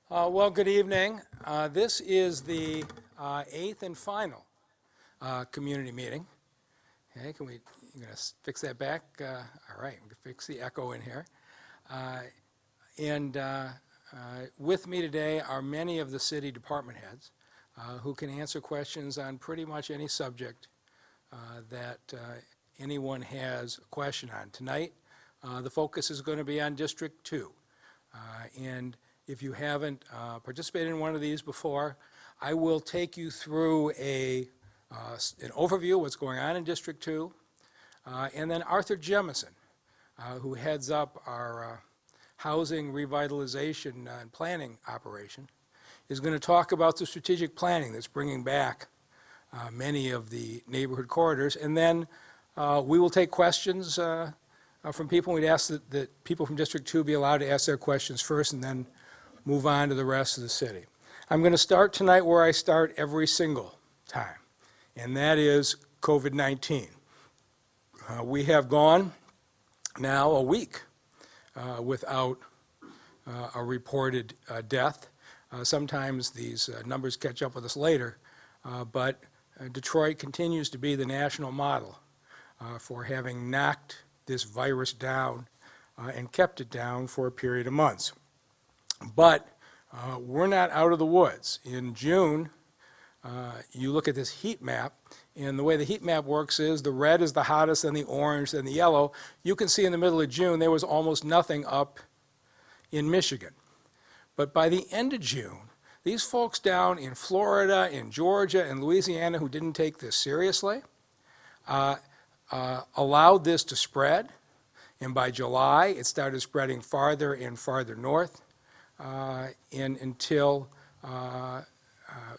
Well, good evening. This is the eighth and final community meeting. Okay, you're going to fix that back? All right, we can fix the echo in here. And with me today are many of the city department heads who can answer questions on pretty much any subject that anyone has a question on. Tonight, the focus is going to be on District 2. And if you haven't participated in one of these before, I will take you through an overview of what's going on in District 2. And then Arthur Jemison, who heads up our housing revitalization and planning operation, is going to talk about the strategic planning that's bringing back many of the neighborhood corridors. And then we will take questions from people. We'd ask that people from District 2 be allowed to ask their questions first and then move on to the rest of the city. I'm going to start tonight where I start every single time, and that is COVID-19. We have gone now a week without a reported death. Sometimes these numbers catch up with us later, but Detroit continues to be the national model for having knocked this virus down and kept it down for a period of months. But we're not out of the woods. In June, you look at this heat map, and the way the heat map works is the red is the hottest, then the orange, then the yellow. You can see in the middle of June there was almost nothing up in Michigan. But by the end of June, these folks down in Florida, in Georgia, and Louisiana who didn't take this seriously allowed this to spread. And by July, it started spreading farther and farther north. Until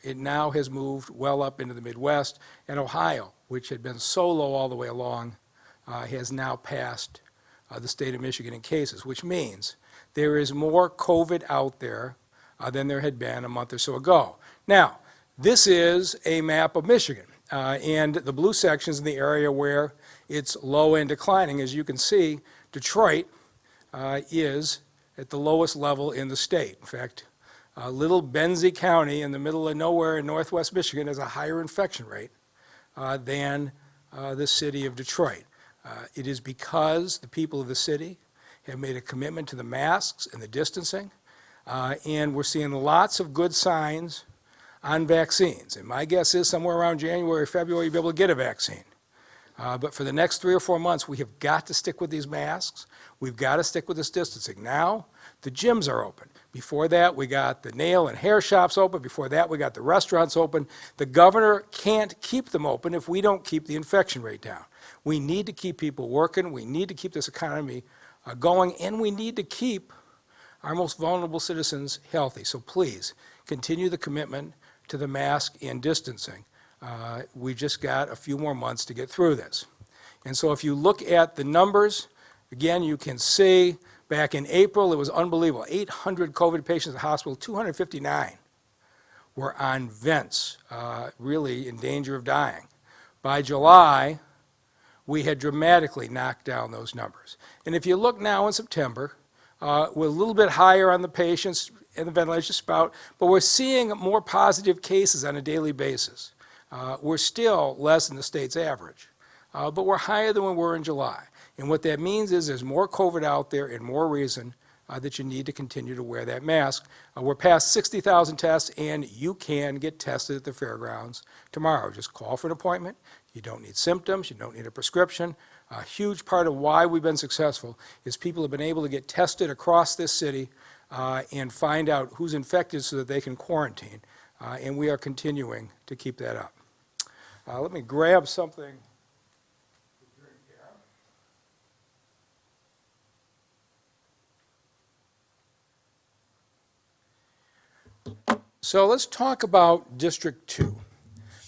it now has moved well up into the Midwest, and Ohio, which had been so low all the way along, has now passed the state of Michigan in cases, which means there is more COVID out there than there had been a month or so ago. Now, this is a map of Michigan, and the blue section is in the area where it's low and declining. As you can see, Detroit is at the lowest level in the state. In fact, little Benzie County in the middle of nowhere in northwest Michigan has a higher infection rate than the city of Detroit. It is because the people of the city have made a commitment to the masks and the distancing, and we're seeing lots of good signs on vaccines. And my guess is somewhere around January or February you'll be able to get a vaccine. But for the next 3 or 4 months, we have got to stick with these masks. We've got to stick with this distancing. Now, the gyms are open. Before that, we got the nail and hair shops open. Before that, we got the restaurants open. The governor can't keep them open if we don't keep the infection rate down. We need to keep people working. We need to keep this economy going, and we need to keep our most vulnerable citizens healthy. So please, continue the commitment to the mask and distancing. We just got a few more months to get through this. And so if you look at the numbers, again, you can see back in April, it was unbelievable. 800 COVID patients at the hospital, 259 were on vents, really in danger of dying. By July, we had dramatically knocked down those numbers. And if you look now in September, we're a little bit higher on the patients and the ventilation spout, but we're seeing more positive cases on a daily basis. We're still less than the state's average, but we're higher than we were in July. And what that means is there's more COVID out there and more reason that you need to continue to wear that mask. We're past 60,000 tests, and you can get tested at the Fairgrounds tomorrow. Just call for an appointment. You don't need symptoms. You don't need a prescription. A huge part of why we've been successful is people have been able to get tested across this city and find out who's infected so that they can quarantine. And we are continuing to keep that up. Let me grab something to drink here. So let's talk about District 2.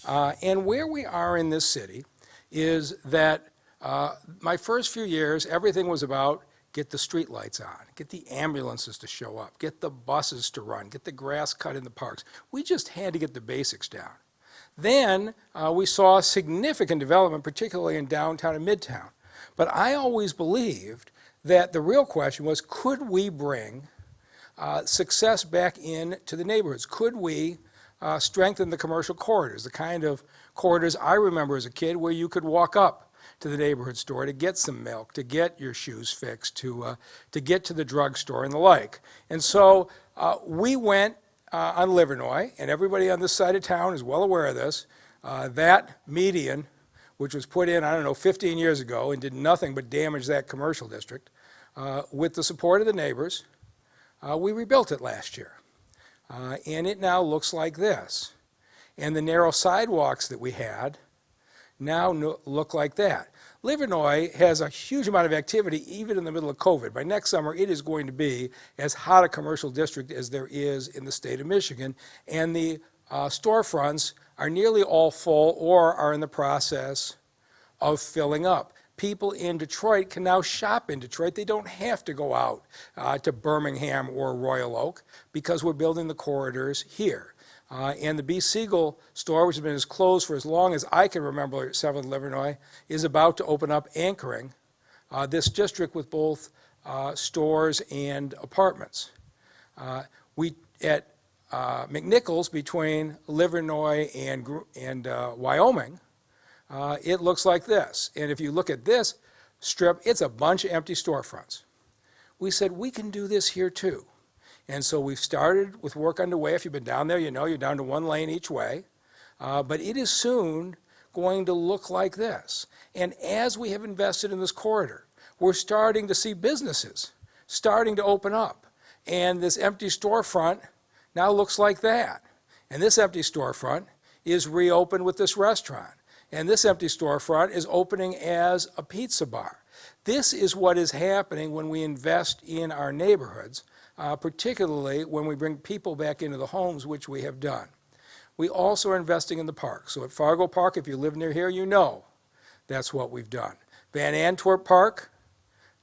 And where we are in this city is that my first few years, everything was about get the street lights on, get the ambulances to show up, get the buses to run, get the grass cut in the parks. We just had to get the basics down. Then we saw significant development, particularly in downtown and midtown. But I always believed that the real question was, could we bring success back into the neighborhoods. Could we strengthen the commercial corridors, the kind of corridors I remember as a kid where you could walk up to the neighborhood store to get some milk, to get your shoes fixed, to get to the drugstore and the like. And so we went on Livernois, and everybody on this side of town is well aware of this. That median, which was put in, I don't know, 15 years ago and did nothing but damage that commercial district, with the support of the neighbors, we rebuilt it last year. And it now looks like this. And the narrow sidewalks that we had now look like that. Livernois has a huge amount of activity even in the middle of COVID. By next summer, it is going to be as hot a commercial district as there is in the state of Michigan. And the storefronts are nearly all full or are in the process of filling up. People in Detroit can now shop in Detroit. They don't have to go out to Birmingham or Royal Oak because we're building the corridors here. And the B. Siegel store, which has been closed for as long as I can remember, 7th Livernois, is about to open up, anchoring this district with both stores and apartments. We at McNichols, between Livernois and Wyoming, it looks like this. And if you look at this strip, it's a bunch of empty storefronts. We said, we can do this here too. And so we've started with work underway. If you've been down there, you know you're down to 1 lane each way. But it is soon going to look like this. And as we have invested in this corridor, we're starting to see businesses starting to open up. And this empty storefront now looks like that. And this empty storefront is reopened with this restaurant. And this empty storefront is opening as a pizza bar. This is what is happening when we invest in our neighborhoods, particularly when we bring people back into the homes, which we have done. We also are investing in the park. So at Fargo Park, if you live near here, you know that's what we've done. Van Antwerp Park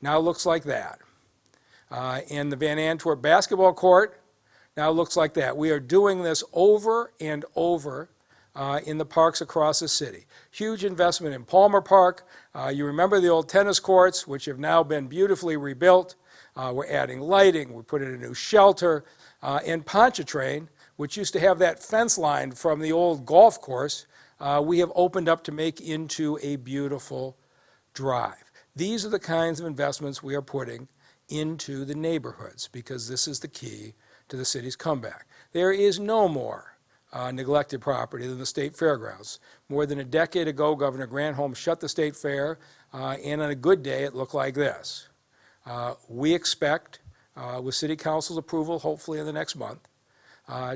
now looks like that. And the Van Antwerp basketball court now looks like that. We are doing this over and over in the parks across the city. Huge investment in Palmer Park. You remember the old tennis courts, which have now been beautifully rebuilt. We're adding lighting. We put in a new shelter. And Pontchartrain, which used to have that fence line from the old golf course, we have opened up to make into a beautiful drive. These are the kinds of investments we are putting into the neighborhoods because this is the key to the city's comeback. There is no more neglected property than the state fairgrounds. More than a decade ago, Governor Granholm shut the state fair, and on a good day, it looked like this. We expect, with City Council's approval, hopefully in the next month,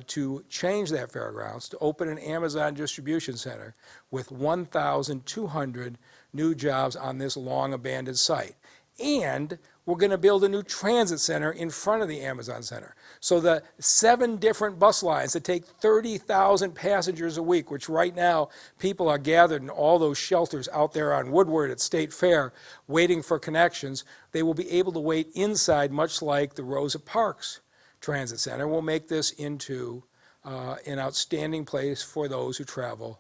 to change that fairgrounds to open an Amazon distribution center with 1,200 new jobs on this long abandoned site. And we're going to build a new transit center in front of the Amazon Center. So the 7 different bus lines that take 30,000 passengers a week, which right now people are gathered in all those shelters out there on Woodward at State Fair waiting for connections, they will be able to wait inside, much like the Rosa Parks Transit Center. We'll make this into an outstanding place for those who travel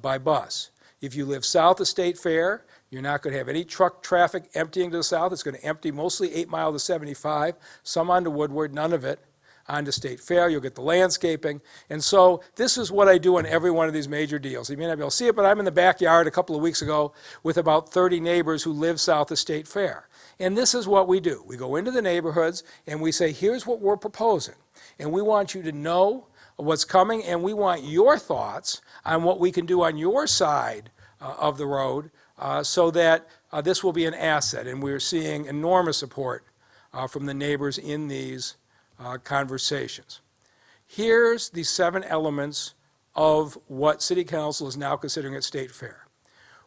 by bus. If you live south of State Fair, you're not going to have any truck traffic emptying to the south. It's going to empty mostly 8 Mile to 75, some onto Woodward, none of it onto State Fair. You'll get the landscaping. And so this is what I do on every one of these major deals. You may not be able to see it, but I'm in the backyard a couple of weeks ago with about 30 neighbors who live south of State Fair. And this is what we do. We go into the neighborhoods and we say, here's what we're proposing. And we want you to know what's coming, and we want your thoughts on what we can do on your side of the road so that this will be an asset. And we're seeing enormous support from the neighbors in these conversations. Here's the 7 elements of what City Council is now considering at State Fair.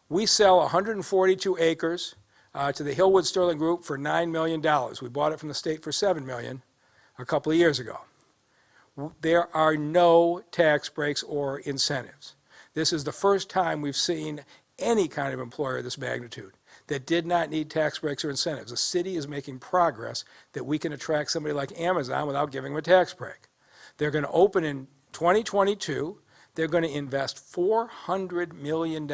We sell 142 acres to the Hillwood Sterling Group for $9 million. We bought it from the state for $7 million a couple of years ago. There are no tax breaks or incentives. This is the first time we've seen any kind of employer of this magnitude that did not need tax breaks or incentives. The city is making progress that we can attract somebody like Amazon without giving them a tax break. They're going to open in 2022. They're going to invest $400 million,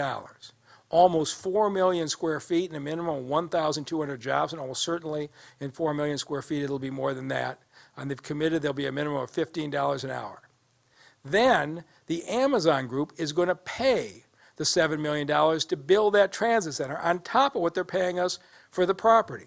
almost 4 million square feet and a minimum of 1,200 jobs, and almost certainly in 4 million square feet it'll be more than that and they've committed there'll be a minimum of $15 an hour. Then the Amazon group is going to pay the $7 million to build that transit center on top of what they're paying us for the property.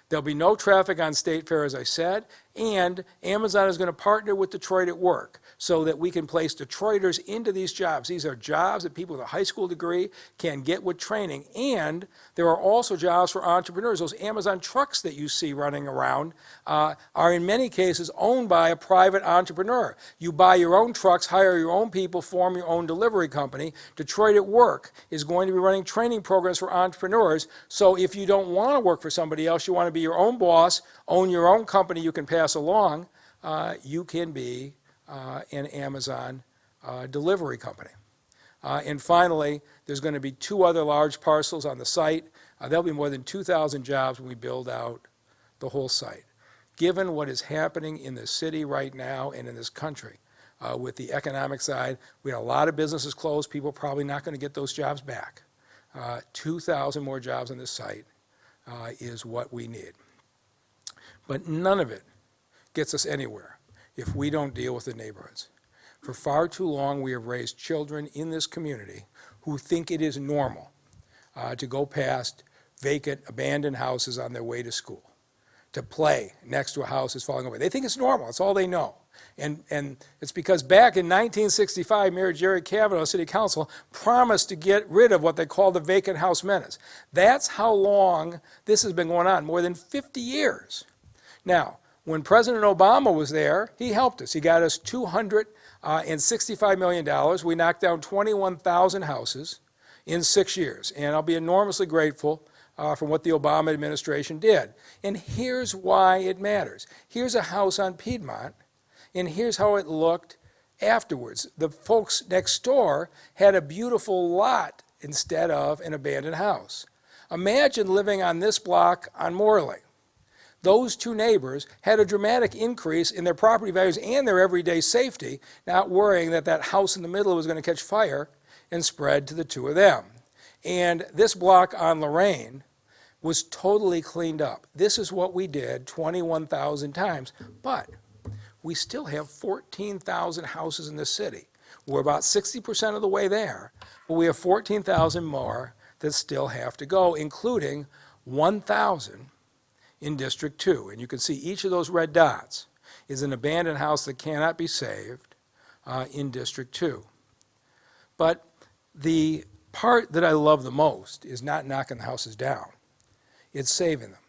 There'll be no traffic on State Fair, as I said, and Amazon is going to partner with Detroit at Work so that we can place Detroiters into these jobs. These are jobs that people with a high school degree can get with training, and there are also jobs for entrepreneurs. Those Amazon trucks that you see running around are in many cases owned by a private entrepreneur. You buy your own trucks, hire your own people, form your own delivery company. Detroit at Work is going to be running training programs for entrepreneurs, so if you don't want to work for somebody else, you want to be your own boss, own your own company you can pass along, you can be an Amazon delivery company. And finally, there's going to be 2 other large parcels on the site. There'll be more than 2,000 jobs when we build out the whole site. Given what is happening in the city right now and in this country with the economic side, we had a lot of businesses closed. People are probably not going to get those jobs back. 2,000 more jobs on this site is what we need. But none of it gets us anywhere if we don't deal with the neighborhoods. For far too long, we have raised children in this community who think it is normal to go past vacant, abandoned houses on their way to school, to play next to a house that's falling over. They think it's normal. It's all they know. And it's because back in 1965, Mayor Jerry Cavanaugh, City Council, promised to get rid of what they call the vacant house menace. That's how long this has been going on, more than 50 years. Now, when President Obama was there, he helped us. He got us $265 million. We knocked down 21,000 houses in 6 years. And I'll be enormously grateful for what the Obama administration did. And here's why it matters. Here's a house on Piedmont, and here's how it looked afterwards. The folks next door had a beautiful lot instead of an abandoned house. Imagine living on this block on Morley. Those 2 neighbors had a dramatic increase in their property values and their everyday safety, not worrying that that house in the middle was going to catch fire and spread to the 2 of them. And this block on Lorraine was totally cleaned up. This is what we did 21,000 times, but we still have 14,000 houses in the city. We're about 60% of the way there, but we have 14,000 more that still have to go, including 1,000 in District 2. And you can see each of those red dots is an abandoned house that cannot be saved in District 2. But the part that I love the most is not knocking the houses down. It's saving them.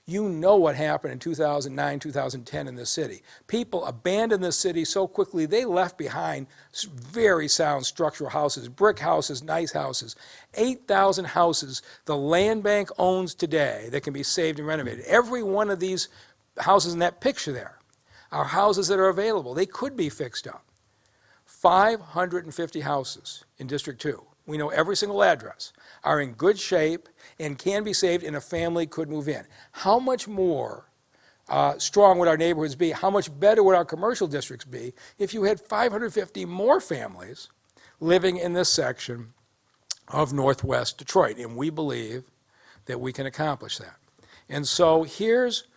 You know what happened in 2009, 2010 in this city. People abandoned this city so quickly, they left behind very sound structural houses, brick houses, nice houses. 8,000 houses the land bank owns today that can be saved and renovated. Every one of these houses in that picture there are houses that are available. They could be fixed up. 550 houses in District 2. We know every single address are in good shape and can be saved, and a family could move in. How much more strong would our neighborhoods be? How much better would our commercial districts be if you had 550 more families living in this section of Northwest Detroit? And we believe that we can accomplish that. And so here's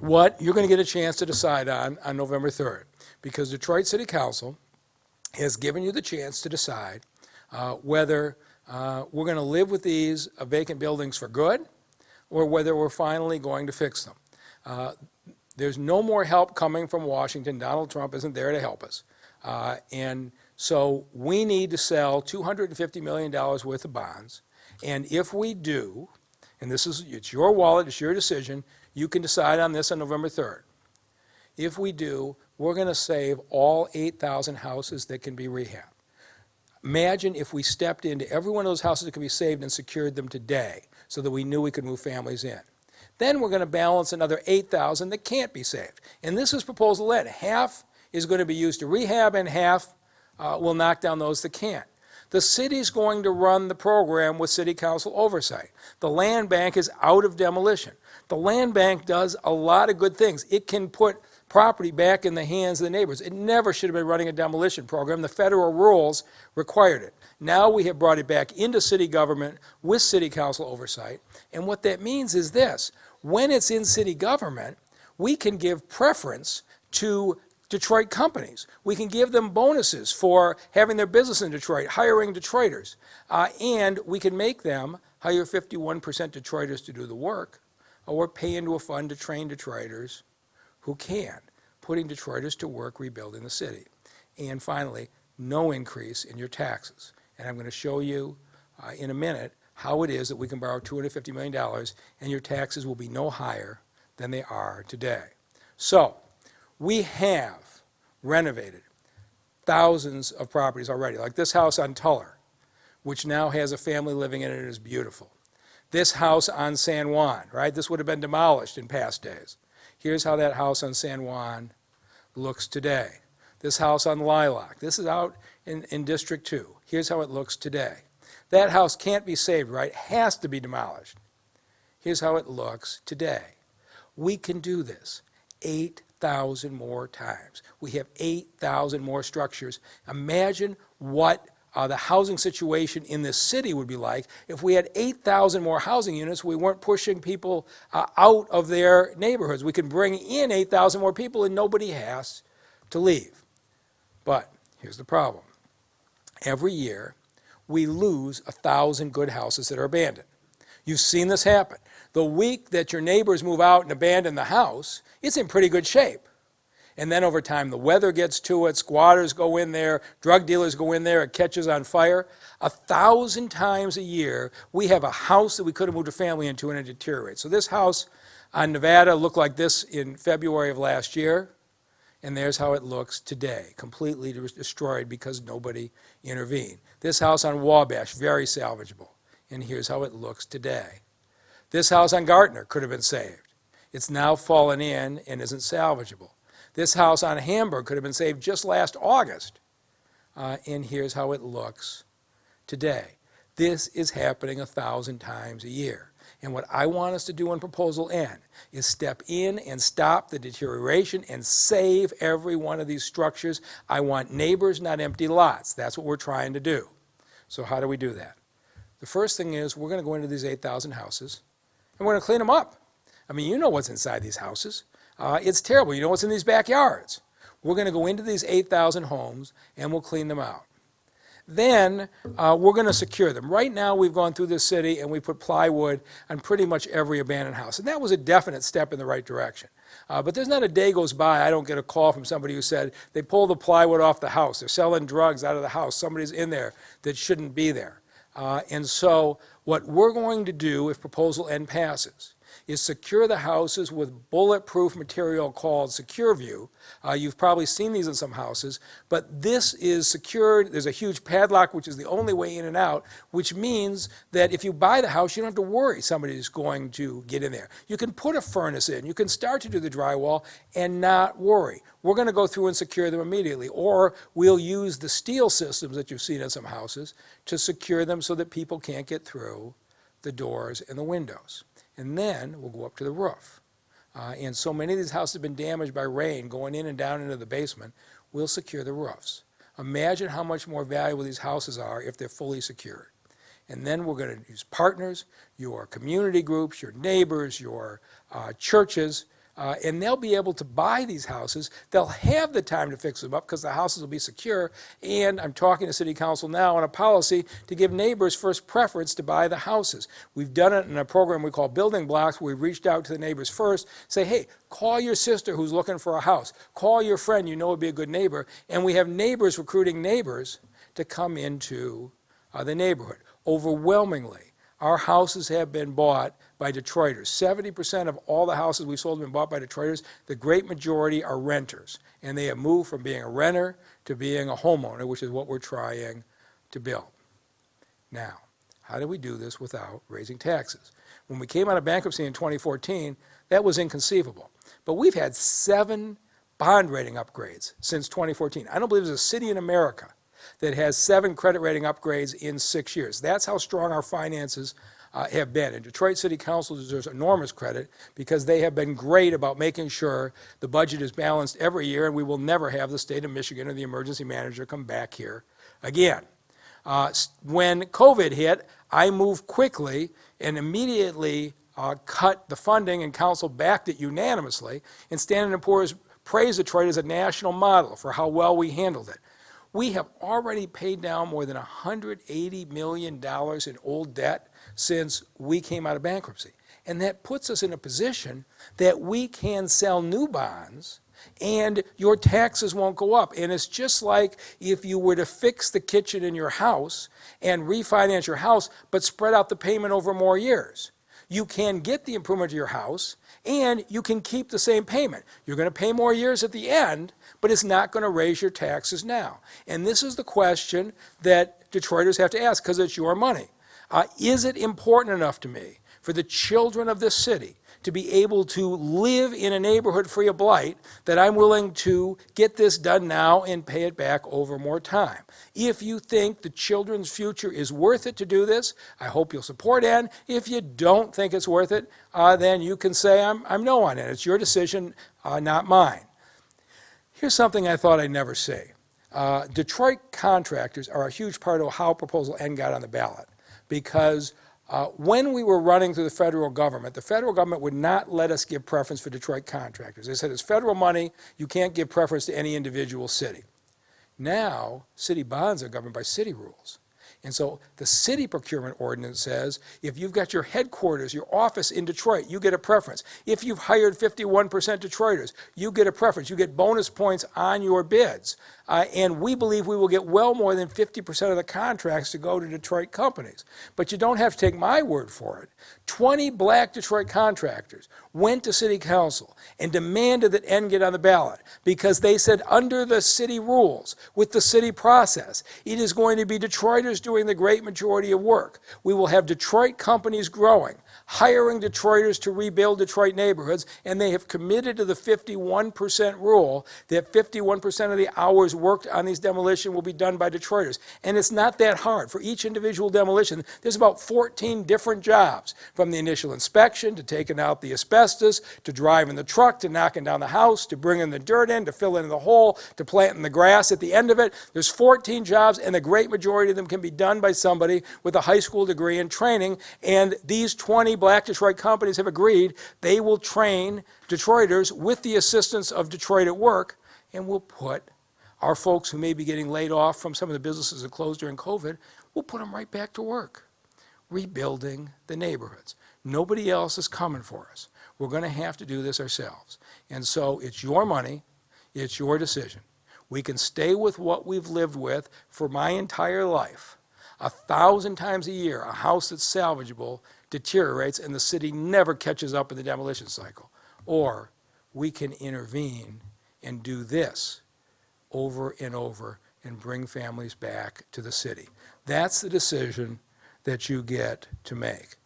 what you're going to get a chance to decide on November 3rd, because Detroit City Council has given you the chance to decide whether we're going to live with these vacant buildings for good, or whether we're finally going to fix them. There's no more help coming from Washington. Donald Trump isn't there to help us. And so we need to sell $250 million worth of bonds. And if we do, and it's your wallet, it's your decision, you can decide on this on November 3rd. If we do, we're going to save all 8,000 houses that can be rehabbed. Imagine if we stepped into every one of those houses that can be saved and secured them today so that we knew we could move families in. Then we're going to balance another 8,000 that can't be saved. And this is proposal N. Half is going to be used to rehab and half will knock down those that can't. The city's going to run the program with city council oversight. The land bank is out of demolition. The land bank does a lot of good things. It can put property back in the hands of the neighbors. It never should have been running a demolition program. The federal rules required it. Now we have brought it back into city government with city council oversight. And what that means is this: when it's in city government, we can give preference to Detroit companies. We can give them bonuses for having their business in Detroit, hiring Detroiters, and we can make them hire 51% Detroiters to do the work, or pay into a fund to train Detroiters who can, putting Detroiters to work rebuilding the city. And finally, no increase in your taxes. And I'm going to show you in a minute how it is that we can borrow $250 million and your taxes will be no higher than they are today. So, we have renovated thousands of properties already, like this house on Tuller, which now has a family living in it and is beautiful. This house on San Juan, right? This would have been demolished in past days. Here's how that house on San Juan looks today. This house on Lilac, this is out in District 2. Here's how it looks today. That house can't be saved, right? It has to be demolished. Here's how it looks today. We can do this 8,000 more times. We have 8,000 more structures. Imagine what the housing situation in this city would be like if we had 8,000 more housing units. We weren't pushing people out of their neighborhoods. We could bring in 8,000 more people and nobody has to leave. But here's the problem. Every year, we lose 1,000 good houses that are abandoned. You've seen this happen. The week that your neighbors move out and abandon the house, it's in pretty good shape. And then over time, the weather gets to it, squatters go in there, drug dealers go in there, it catches on fire. 1,000 times a year, we have a house that we could have moved a family into and it deteriorates. So this house on Nevada looked like this in February of last year, and there's how it looks today, completely destroyed because nobody intervened. This house on Wabash, very salvageable, and here's how it looks today. This house on Gartner could have been saved. It's now fallen in and isn't salvageable. This house on Hamburg could have been saved just last August. And here's how it looks today. This is happening 1,000 times a year. And what I want us to do in Proposal N is step in and stop the deterioration and save every one of these structures. I want neighbors, not empty lots. That's what we're trying to do. So how do we do that? The first thing is we're going to go into these 8,000 houses and we're going to clean them up. I mean, you know what's inside these houses. It's terrible. You know what's in these backyards. We're going to go into these 8,000 homes and we'll clean them out. Then we're going to secure them. Right now we've gone through this city and we put plywood on pretty much every abandoned house. And that was a definite step in the right direction. But there's not a day goes by I don't get a call from somebody who said they pulled the plywood off the house. They're selling drugs out of the house. Somebody's in there that shouldn't be there. And so what we're going to do if Proposal N passes is secure the houses with bulletproof material called SecureView. You've probably seen these in some houses, but this is secured. There's a huge padlock, which is the only way in and out, which means that if you buy the house, you don't have to worry somebody's going to get in there. You can put a furnace in. You can start to do the drywall and not worry. We're going to go through and secure them immediately, or we'll use the steel systems that you've seen in some houses to secure them so that people can't get through the doors and the windows. And then we'll go up to the roof. And so many of these houses have been damaged by rain going in and down into the basement. We'll secure the roofs. Imagine how much more valuable these houses are if they're fully secured. And then we're going to use partners, your community groups, your neighbors, your churches, and they'll be able to buy these houses. They'll have the time to fix them up because the houses will be secure. And I'm talking to City Council now on a policy to give neighbors first preference to buy the houses. We've done it in a program we call Building Blocks, where we've reached out to the neighbors first, say, hey, call your sister who's looking for a house. Call your friend you know would be a good neighbor. And we have neighbors recruiting neighbors to come into the neighborhood. Overwhelmingly, our houses have been bought by Detroiters. 70% of all the houses we sold have been bought by Detroiters. The great majority are renters, and they have moved from being a renter to being a homeowner, which is what we're trying to build. Now, how do we do this without raising taxes? When we came out of bankruptcy in 2014, that was inconceivable. But we've had 7 bond rating upgrades since 2014. I don't believe there's a city in America that has 7 credit rating upgrades in 6 years. That's how strong our finances have been. And Detroit City Council deserves enormous credit because they have been great about making sure the budget is balanced every year, and we will never have the state of Michigan or the emergency manager come back here again. When COVID hit, I moved quickly and immediately cut the funding, and council backed it unanimously, and Standard & Poor's praised Detroit as a national model for how well we handled it. We have already paid down more than $180 million in old debt since we came out of bankruptcy. And that puts us in a position that we can sell new bonds and your taxes won't go up. And it's just like if you were to fix the kitchen in your house and refinance your house, but spread out the payment over more years. You can get the improvement to your house, and you can keep the same payment. You're going to pay more years at the end, but it's not going to raise your taxes now. And this is the question that Detroiters have to ask, because it's your money. Is it important enough to me for the children of this city to be able to live in a neighborhood free of blight that I'm willing to get this done now and pay it back over more time? If you think the children's future is worth it to do this, I hope you'll support it. If you don't think it's worth it, then you can say I'm no on it. It's your decision, not mine. Here's something I thought I'd never say. Detroit contractors are a huge part of how Proposal N got on the ballot, because when we were running through the federal government would not let us give preference for Detroit contractors. They said it's federal money, you can't give preference to any individual city. Now, city bonds are governed by city rules. And so the city procurement ordinance says if you've got your headquarters, your office in Detroit, you get a preference. If you've hired 51% Detroiters, you get a preference. You get bonus points on your bids. And we believe we will get well more than 50% of the contracts to go to Detroit companies. But you don't have to take my word for it. 20 black Detroit contractors went to city council and demanded that N get on the ballot, because they said under the city rules, with the city process, it is going to be Detroiters doing the great majority of work. We will have Detroit companies growing, hiring Detroiters to rebuild Detroit neighborhoods, and they have committed to the 51% rule that 51% of the hours worked on these demolitions will be done by Detroiters. And it's not that hard. For each individual demolition, there's about 14 different jobs, from the initial inspection to taking out the asbestos, to driving the truck, to knocking down the house, to bringing the dirt in, to filling the hole, to planting the grass at the end of it. There's 14 jobs, and the great majority of them can be done by somebody with a high school degree in training. And these 20 black Detroit companies have agreed they will train Detroiters with the assistance of Detroit at Work, and we'll put our folks who may be getting laid off from some of the businesses that closed during COVID, we'll put them right back to work, rebuilding the neighborhoods. Nobody else is coming for us. We're going to have to do this ourselves. And so it's your money, it's your decision. We can stay with what we've lived with for my entire life. 1,000 times a year, a house that's salvageable deteriorates and the city never catches up in the demolition cycle. Or we can intervene and do this over and over and bring families back to the city. That's the decision that you get to make.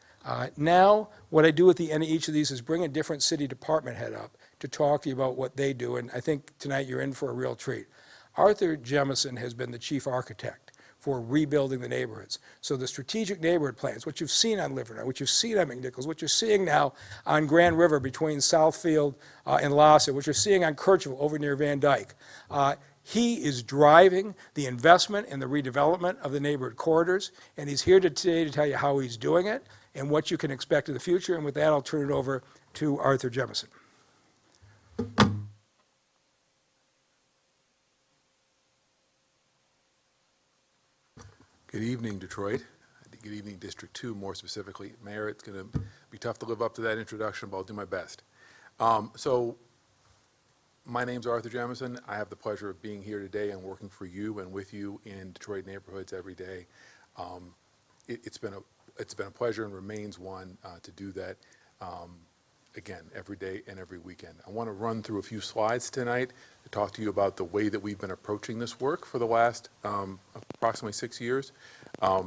Now, what I do at the end of each of these is bring a different city department head up to talk to you about what they do, and I think tonight you're in for a real treat. Arthur Jemison has been the chief architect for rebuilding the neighborhoods. So the strategic neighborhood plans, what you've seen on Livernois, what you've seen on McNichols, what you're seeing now on Grand River between Southfield and Lassa, what you're seeing on Kirchville over near Van Dyke, he is driving the investment and the redevelopment of the neighborhood corridors, and he's here today to tell you how he's doing it and what you can expect in the future. And with that, I'll turn it over to Arthur Jemison. Good evening, Detroit. Good evening, District 2, more specifically. Mayor, it's going to be tough to live up to that introduction, but I'll do my best. My name's Arthur Jemison. I have the pleasure of being here today and working for you and with you in Detroit neighborhoods every day. It's been a pleasure and remains one to do that, again, every day and every weekend. I want to run through a few slides tonight to talk to you about the way that we've been approaching this work for the last approximately 6 years. I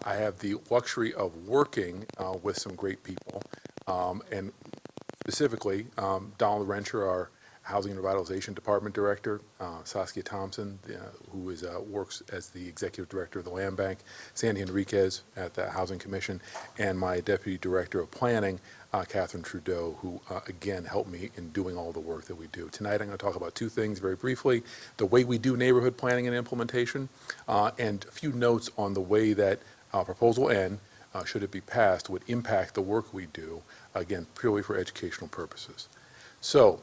have the luxury of working with some great people, and specifically Donald Renscher, our Housing and Revitalization Department Director, Saskia Thompson, who works as the Executive Director of the Land Bank, Sandy Enriquez at the Housing Commission, and my Deputy Director of Planning, Catherine Trudeau, who again helped me in doing all the work that we do. Tonight I'm going to talk about two things very briefly: the way we do neighborhood planning and implementation, and a few notes on the way that Proposal N should it be passed, would impact the work we do, again, purely for educational purposes. So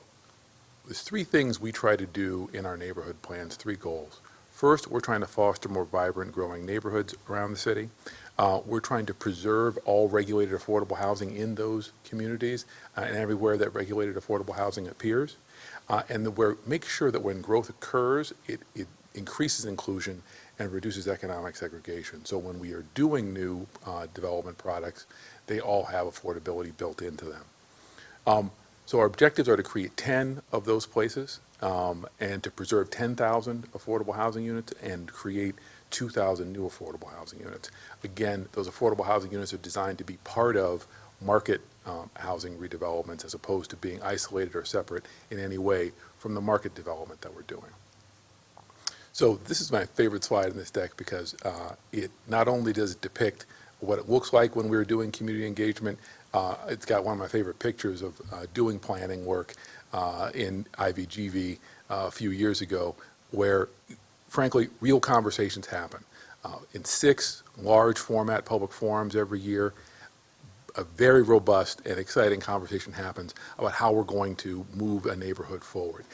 there's three things we try to do in our neighborhood plans, three goals. First, we're trying to foster more vibrant, growing neighborhoods around the city. We're trying to preserve all regulated affordable housing in those communities and everywhere that regulated affordable housing appears. And that we're making sure that when growth occurs, it increases inclusion and reduces economic segregation. So when we are doing new development products, they all have affordability built into them. So our objectives are to create 10 of those places and to preserve 10,000 affordable housing units and create 2,000 new affordable housing units. Again, those affordable housing units are designed to be part of market housing redevelopments as opposed to being isolated or separate in any way from the market development that we're doing. So this is my favorite slide in this deck because it not only does it depict what it looks like when we're doing community engagement, it's got one of my favorite pictures of doing planning work in IVGV a few years ago where, frankly, real conversations happen. In 6 large format public forums every year, a very robust and exciting conversation happens about how we're going to move a neighborhood forward.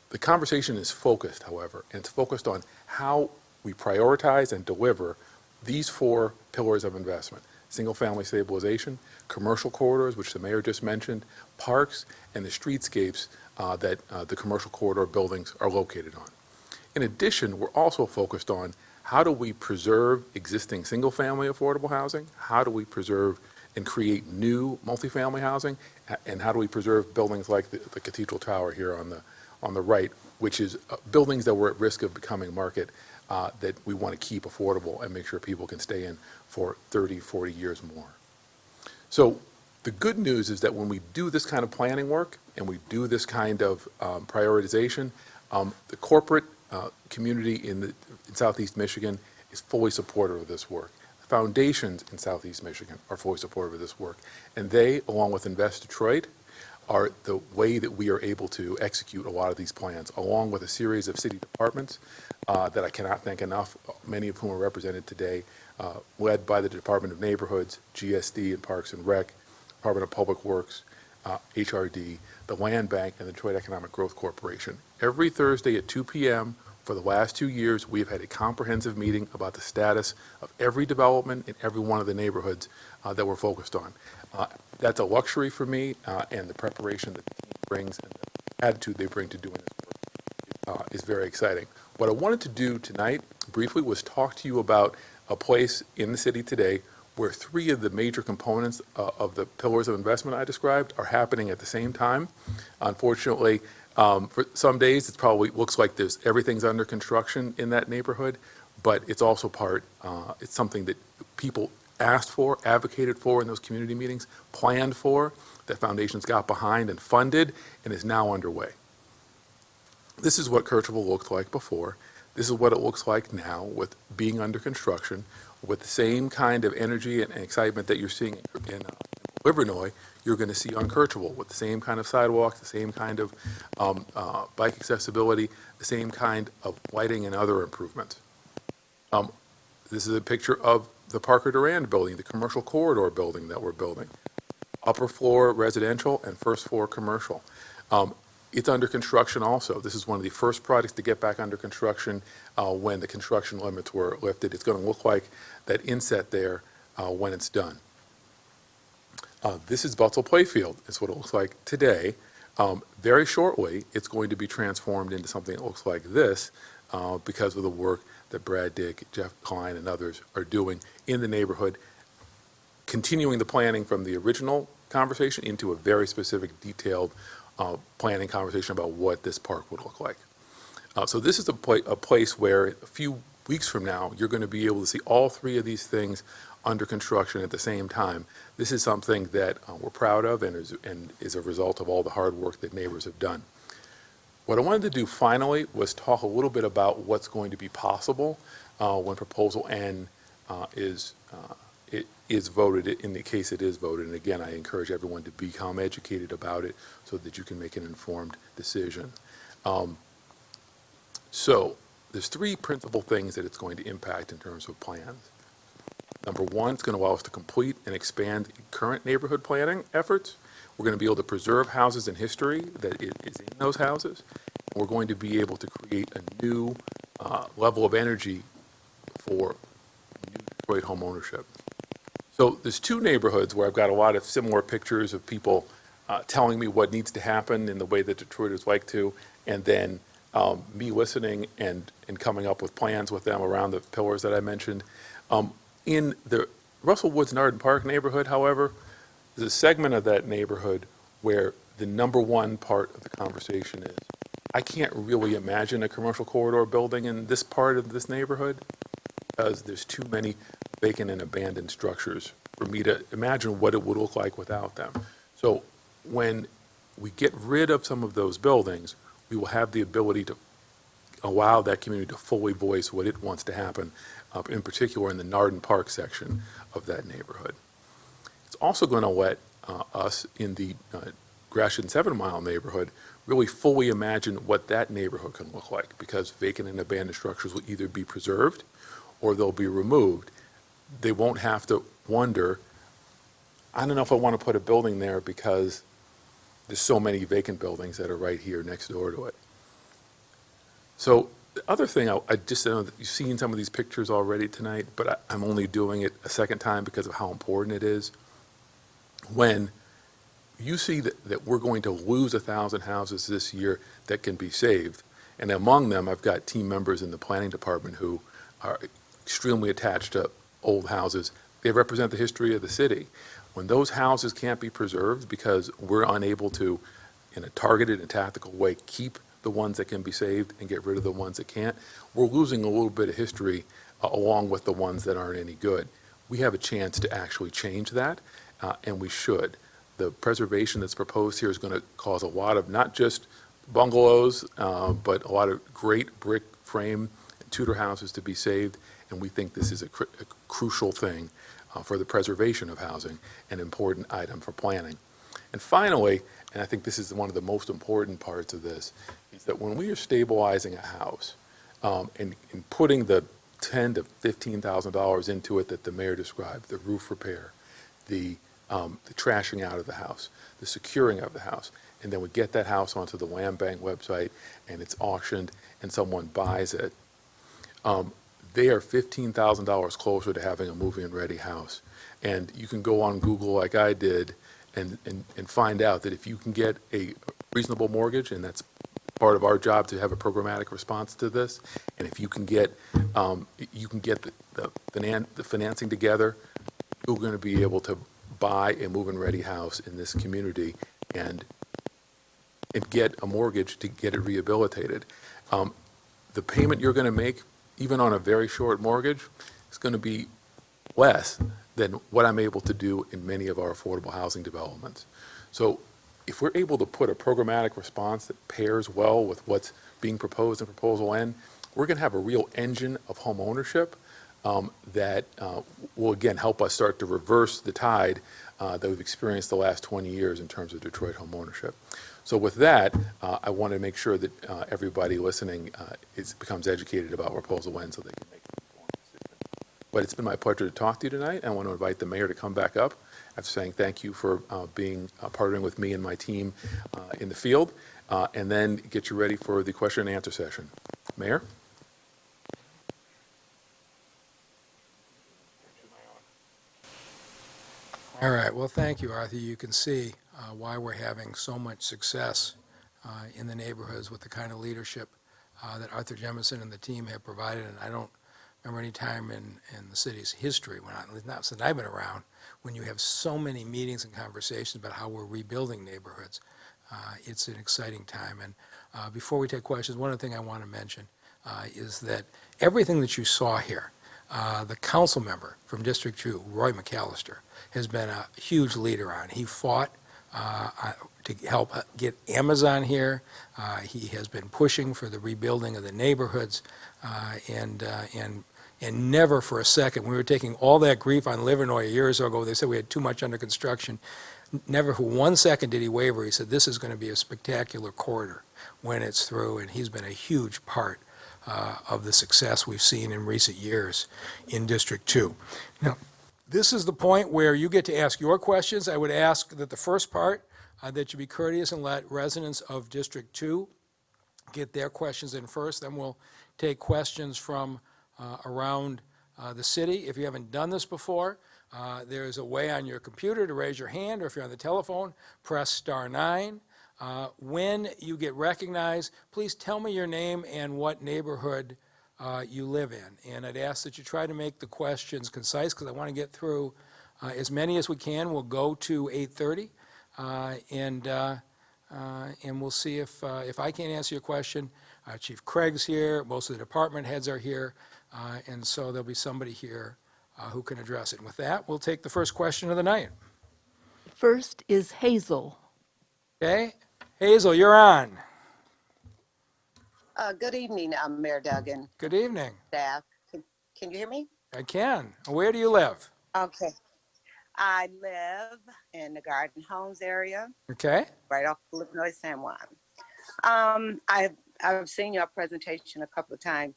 The conversation is focused, however, and it's focused on how we prioritize and deliver these 4 pillars of investment: single-family stabilization, commercial corridors, which the mayor just mentioned, parks, and the streetscapes that the commercial corridor buildings are located on. In addition, we're also focused on how do we preserve existing single-family affordable housing, how do we preserve and create new multifamily housing, and how do we preserve buildings like the Cathedral Tower here on the right, which is buildings that were at risk of becoming market that we want to keep affordable and make sure people can stay in for 30, 40 years more. So the good news is that when we do this kind of planning work and we do this kind of prioritization, the corporate community in Southeast Michigan is fully supportive of this work. Foundations in Southeast Michigan are fully supportive of this work. And they, along with Invest Detroit, are the way that we are able to execute a lot of these plans, along with a series of city departments that I cannot thank enough, many of whom are represented today, led by the Department of Neighborhoods, GSD and Parks and Rec, Department of Public Works, HRD, the Land Bank, and the Detroit Economic Growth Corporation. Every Thursday at 2 p.m. for the last 2 years, we have had a comprehensive meeting about the status of every development in every one of the neighborhoods that we're focused on. That's a luxury for me, and the preparation that the team brings and the attitude they bring to doing this work is very exciting. What I wanted to do tonight, briefly, was talk to you about a place in the city today where 3 of the major components of the pillars of investment I described are happening at the same time. Unfortunately, for some days, it probably looks like everything's under construction in that neighborhood, but it's also it's something that people asked for, advocated for in those community meetings, planned for, that foundations got behind and funded, and is now underway. This is what Kercheval looked like before. This is what it looks like now with being under construction, with the same kind of energy and excitement that you're seeing in Livernois, you're going to see on Kercheval, with the same kind of sidewalks, the same kind of bike accessibility, the same kind of lighting and other improvements. This is a picture of the Parker Durand building, the commercial corridor building that we're building. Upper floor residential and first floor commercial. It's under construction also. This is one of the first projects to get back under construction when the construction limits were lifted. It's going to look like that inset there when it's done. This is Butzel Playfield. It's what it looks like today. Very shortly, it's going to be transformed into something that looks like this because of the work that Brad Dick, Jeff Klein, and others are doing in the neighborhood, continuing the planning from the original conversation into a very specific, detailed planning conversation about what this park would look like. So this is a place where a few weeks from now, you're going to be able to see all 3 of these things under construction at the same time. This is something that we're proud of and is a result of all the hard work that neighbors have done. What I wanted to do finally was talk a little bit about what's going to be possible when Proposal N is voted, in the case it is voted. And again, I encourage everyone to become educated about it so that you can make an informed decision. So there's 3 principal things that it's going to impact in terms of plans. Number one, it's going to allow us to complete and expand current neighborhood planning efforts. We're going to be able to preserve houses in history that is in those houses. We're going to be able to create a new level of energy for new Detroit home ownership. So there's two neighborhoods where I've got a lot of similar pictures of people telling me what needs to happen in the way that Detroiters like to, and then me listening and coming up with plans with them around the pillars that I mentioned. In the Russell Woods Narden Park neighborhood, however, there's a segment of that neighborhood where the number one part of the conversation is, I can't really imagine a commercial corridor building in this part of this neighborhood because there's too many vacant and abandoned structures for me to imagine what it would look like without them. So when we get rid of some of those buildings, we will have the ability to allow that community to fully voice what it wants to happen, in particular in the Narden Park section of that neighborhood. It's also going to let us in the Gratiot 7 Mile neighborhood really fully imagine what that neighborhood can look like, because vacant and abandoned structures will either be preserved or they'll be removed. They won't have to wonder, I don't know if I want to put a building there because there's so many vacant buildings that are right here next door to it. So the other thing, I just know that you've seen some of these pictures already tonight, but I'm only doing it a second time because of how important it is. When you see that we're going to lose 1,000 houses this year that can be saved, and among them I've got team members in the planning department who are extremely attached to old houses. They represent the history of the city. When those houses can't be preserved because we're unable to, in a targeted and tactical way, keep the ones that can be saved and get rid of the ones that can't, we're losing a little bit of history along with the ones that aren't any good. We have a chance to actually change that, and we should. The preservation that's proposed here is going to cause a lot of not just bungalows, but a lot of great brick frame and Tudor houses to be saved, and we think this is a crucial thing for the preservation of housing, an important item for planning. And finally, and I think this is one of the most important parts of this, is that when we are stabilizing a house and putting the $10,000 to $15,000 into it that the mayor described, the roof repair, the trashing out of the house, the securing of the house, and then we get that house onto the land bank website and it's auctioned and someone buys it, they are $15,000 closer to having a move-in ready house. And you can go on Google like I did and find out that if you can get a reasonable mortgage, and that's part of our job to have a programmatic response to this, and if you can get the financing together, you're going to be able to buy a move-in ready house in this community and get a mortgage to get it rehabilitated. The payment you're going to make, even on a very short mortgage, is going to be less than what I'm able to do in many of our affordable housing developments. So if we're able to put a programmatic response that pairs well with what's being proposed in Proposal N, we're going to have a real engine of home ownership that will, again, help us start to reverse the tide that we've experienced the last 20 years in terms of Detroit home ownership. So with that, I want to make sure that everybody listening becomes educated about Proposal N so they can make an informed decision. But it's been my pleasure to talk to you tonight. I want to invite the mayor to come back up after saying thank you for partnering with me and my team in the field, and then get you ready for the question and answer session. Mayor? All right, well, thank you, Arthur. You can see why we're having so much success in the neighborhoods with the kind of leadership that Arthur Jemison and the team have provided. And I don't remember any time in the city's history, not since I've been around, when you have so many meetings and conversations about how we're rebuilding neighborhoods. It's an exciting time. And before we take questions, one other thing I want to mention is that everything that you saw here, the council member from District 2, Roy McAllister, has been a huge leader on. He fought to help get Amazon here. He has been pushing for the rebuilding of the neighborhoods, and never for a second, when we were taking all that grief on Livernois a year or so ago, they said we had too much under construction. Never for 1 second did he waver. He said, this is going to be a spectacular corridor when it's through, and he's been a huge part of the success we've seen in recent years in District 2. Now, This is the point where you get to ask your questions. I would ask that the first part, that you be courteous and let residents of District 2 get their questions in first. Then we'll take questions from around the city. If you haven't done this before, there's a way on your computer to raise your hand, or if you're on the telephone, press *9. When you get recognized, please tell me your name and what neighborhood you live in. And I'd ask that you try to make the questions concise, because I want to get through as many as we can. We'll go to 8:30, and we'll see if I can't answer your question. Chief Craig's here, most of the department heads are here, and so there'll be somebody here who can address it. And with that, we'll take the first question of the night. First is Hazel. Okay? Hazel, you're on. Good evening, Mayor Duggan, Good evening. staff. Can you hear me? I can. Where do you live? Okay. I live in the Garden Homes area, Okay? right off of Illinois San Juan. I've seen your presentation a couple of times,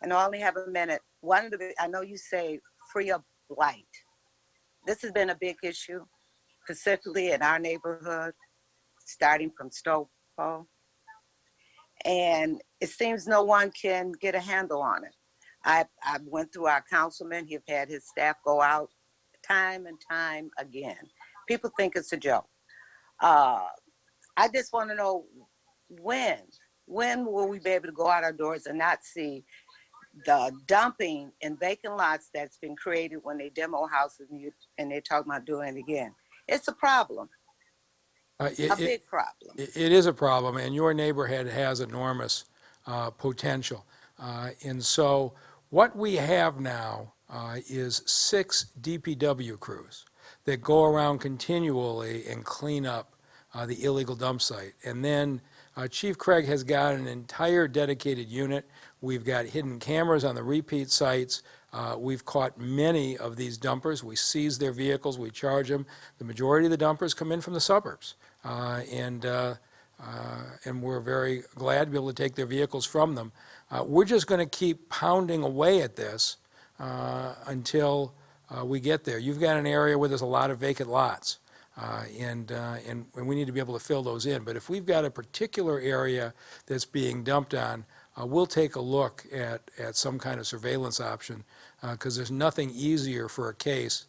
and I only have a minute. I know you say free of blight. This has been a big issue, specifically in our neighborhood, starting from Stopo. And it seems no one can get a handle on it. I went through our councilman. He's had his staff go out time and time again. People think it's a joke. I just want to know when will we be able to go out our doors and not see the dumping in vacant lots that's been created when they demo houses and they talk about doing it again. It's a problem, a big problem. It is a problem, and your neighborhood has enormous potential. And so what we have now is 6 DPW crews that go around continually and clean up the illegal dump site. And then Chief Craig has got an entire dedicated unit. We've got hidden cameras on the repeat sites. We've caught many of these dumpers. We seize their vehicles, we charge them. The majority of the dumpers come in from the suburbs. And we're very glad to be able to take their vehicles from them. We're just going to keep pounding away at this until we get there. You've got an area where there's a lot of vacant lots, and we need to be able to fill those in. But if we've got a particular area that's being dumped on, we'll take a look at some kind of surveillance option, because there's nothing easier for a case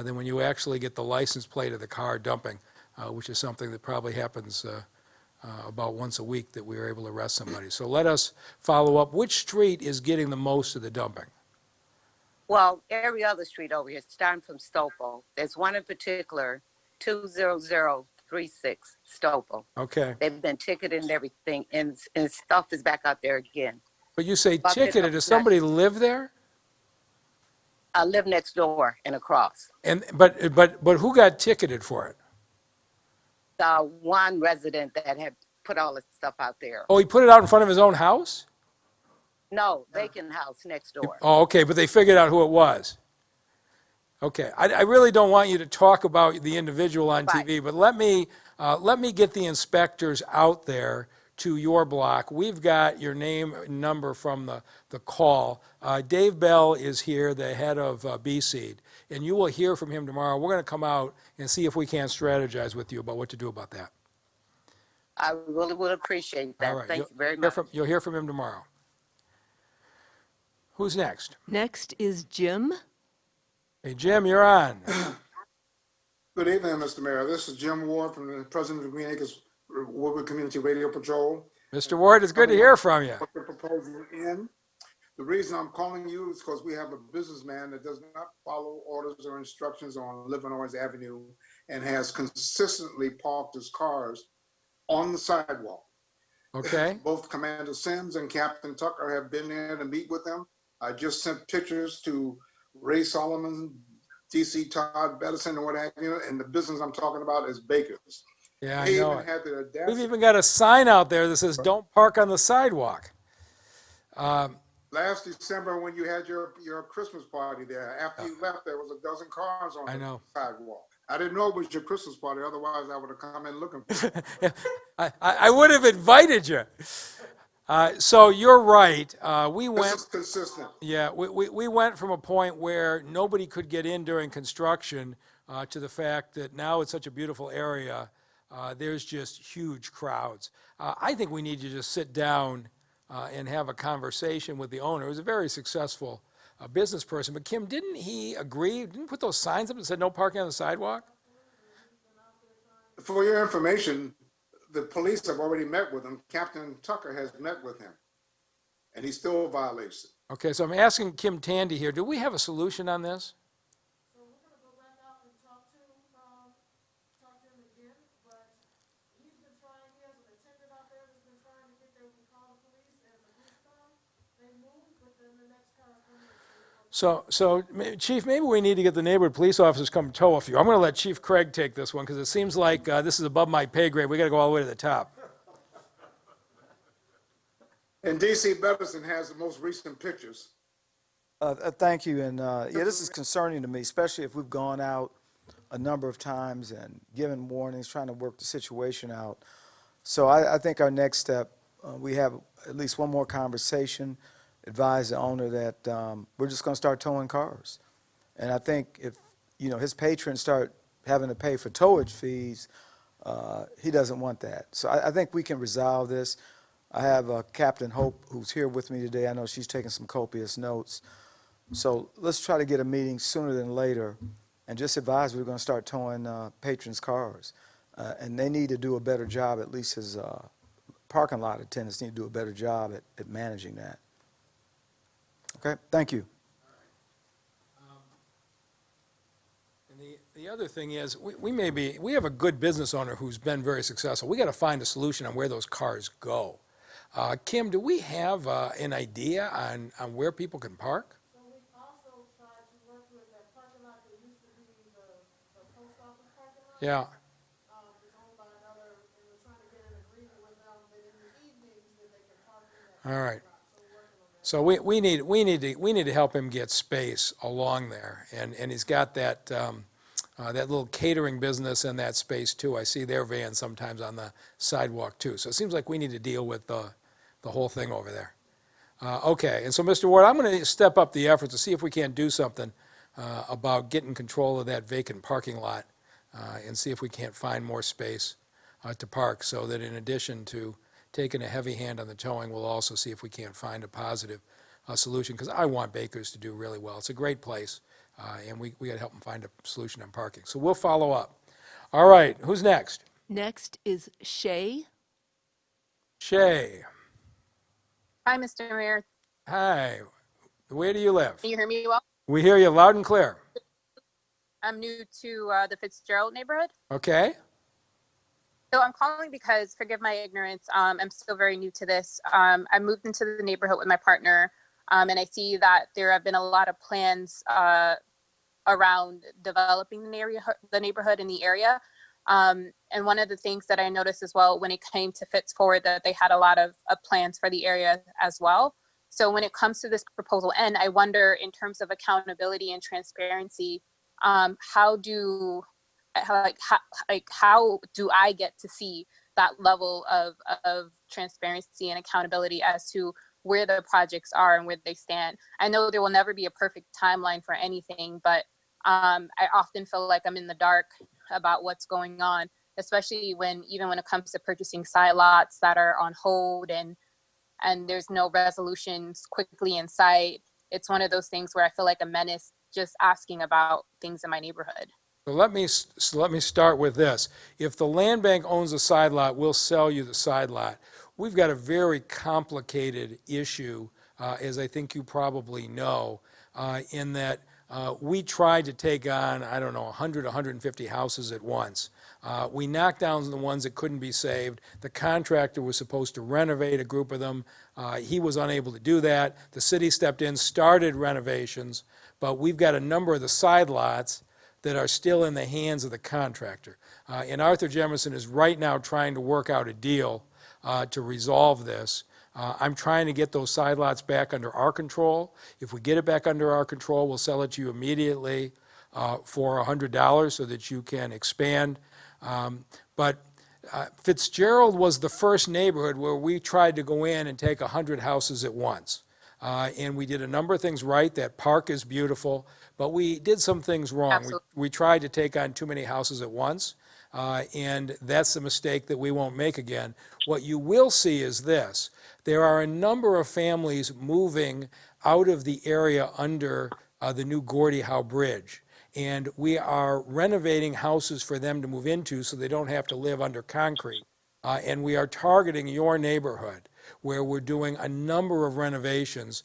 than when you actually get the license plate of the car dumping, which is something that probably happens about once a week, that we are able to arrest somebody. So let us follow up. Which street is getting the most of the dumping? Well, every other street over here, starting from Stopo, there's one in particular, 20036 Stopo. Okay. They've been ticketed and everything, and stuff is back out there again. But you say But ticketed. Does somebody live there? I live next door and across. But who got ticketed for it? The one resident that had put all this stuff out there. Oh, he put it out in front of his own house? No, vacant house next door. Oh, okay, but they figured out who it was. Okay, I really don't want you to talk about the individual on Right. TV, but let me get the inspectors out there to your block. We've got your name and number from the call. Dave Bell is here, the head of B-Seed, and you will hear from him tomorrow. We're going to come out and see if we can't strategize with you about what to do about that. I really would appreciate that. All right, Thank you very much. You'll hear from him tomorrow. Who's next? Next is Jim. Hey, Jim, you're on. Good evening, Mr. Mayor. This is Jim Ward from the President of Green Acres Woodwood Community Radio Patrol. Mr. Ward, it's good to hear from you. Put the proposal in. The reason I'm calling you is because we have a businessman that does not follow orders or instructions on Livernois Avenue and has consistently parked his cars on the sidewalk. Okay, Both Commander Sims and Captain Tucker have been there to meet with him. I just sent pictures to Ray Solomon, DC Todd Bettison, and what have you, and the business I'm talking about is Baker's. yeah, I They know even it. had the We've audacity. even got a sign out there that says, "Don't park on the sidewalk." Last December, when you had your Christmas party there, after you left, there was a dozen cars on I the know. sidewalk. I didn't know it was your Christmas party, otherwise I would have come in looking for you. I would have invited you. So you're right. We This went, is consistent. yeah, we went from a point where nobody could get in during construction to the fact that now it's such a beautiful area, there's just huge crowds. I think we need to just sit down and have a conversation with the owner. He was a very successful business person. But Kim, didn't he agree, didn't put those signs up that said no parking on the sidewalk? For your information, the police have already met with him. Captain Tucker has met with him, and he still violates it. Okay, so I'm asking Kim Tandy here, do we have a solution on this? So we're gonna go back out and talk to him again, but he's been trying, he has an attendant out there that's been trying to get there, we call the police, and the police come, they move, but then the next car comes. Chief, maybe we need to get the neighborhood police officers come tow a few. I'm going to let Chief Craig take this one because it seems like this is above my pay grade. We got to go all the way to the top. And DC Beverson has the most recent pictures. Thank you, and yeah, this is concerning to me, especially if we've gone out a number of times and given warnings, trying to work the situation out. So I think our next step, we have at least one more conversation, advise the owner that we're just going to start towing cars. And I think if, his patrons start having to pay for towage fees, he doesn't want that. So I think we can resolve this. I have Captain Hope, who's here with me today. I know she's taking some copious notes. So let's try to get a meeting sooner than later and just advise we're going to start towing patrons' cars. And they need to do a better job, at least as parking lot attendants need to do a better job at managing that. Okay, thank you. And the other thing is, we have a good business owner who's been very successful. We got to find a solution on where those cars go. Kim, do we have an idea on where people can park? So we also tried to work with that parking lot that used to be the post office parking lot. Yeah. It's owned by another, and we're trying to get an agreement with them that in the evenings that they can park in that. All right. So we're working on that. So we need to help him get space along there, and he's got that that little catering business in that space too. I see their van sometimes on the sidewalk too. So it seems like we need to deal with the whole thing over there. Okay, and so Mr. Ward, I'm going to step up the effort to see if we can't do something about getting control of that vacant parking lot and see if we can't find more space to park, so that in addition to taking a heavy hand on the towing, we'll also see if we can't find a positive solution, because I want Bakers to do really well. It's a great place, and we got to help them find a solution on parking. So we'll follow up. All right, who's next? Next is Shay. Shay. Hi, Mr. Mayor. Hi. Where do you live? Can you hear me well? We hear you loud and clear. I'm new to the Fitzgerald neighborhood. Okay. So I'm calling because, forgive my ignorance, I'm still very new to this. I moved into the neighborhood with my partner, and I see that there have been a lot of plans around developing the neighborhood in the area. And one of the things that I noticed as well when it came to Fitz Forward, that they had a lot of plans for the area as well. So when it comes to this proposal N, I wonder, in terms of accountability and transparency, how do I get to see that level of transparency and accountability as to where the projects are and where they stand? I know there will never be a perfect timeline for anything, but I often feel like I'm in the dark about what's going on, especially even when it comes to purchasing side lots that are on hold and there's no resolutions quickly in sight. It's one of those things where I feel like a menace just asking about things in my neighborhood. So let me start with this. If the land bank owns a side lot, we'll sell you the side lot. We've got a very complicated issue, as I think you probably know, in that we tried to take on, 100, 150 houses at once. We knocked down the ones that couldn't be saved. The contractor was supposed to renovate a group of them. He was unable to do that. The city stepped in, started renovations, but we've got a number of the side lots that are still in the hands of the contractor. And Arthur Jemison is right now trying to work out a deal to resolve this. I'm trying to get those side lots back under our control. If we get it back under our control, we'll sell it to you immediately for $100 so that you can expand. But Fitzgerald was the first neighborhood where we tried to go in and take 100 houses at once. And we did a number of things right. That park is beautiful, but we did some things wrong. Absolutely. We tried to take on too many houses at once, and that's a mistake that we won't make again. What you will see is this. There are a number of families moving out of the area under the new Gordie Howe Bridge. And we are renovating houses for them to move into so they don't have to live under concrete. And we are targeting your neighborhood where we're doing a number of renovations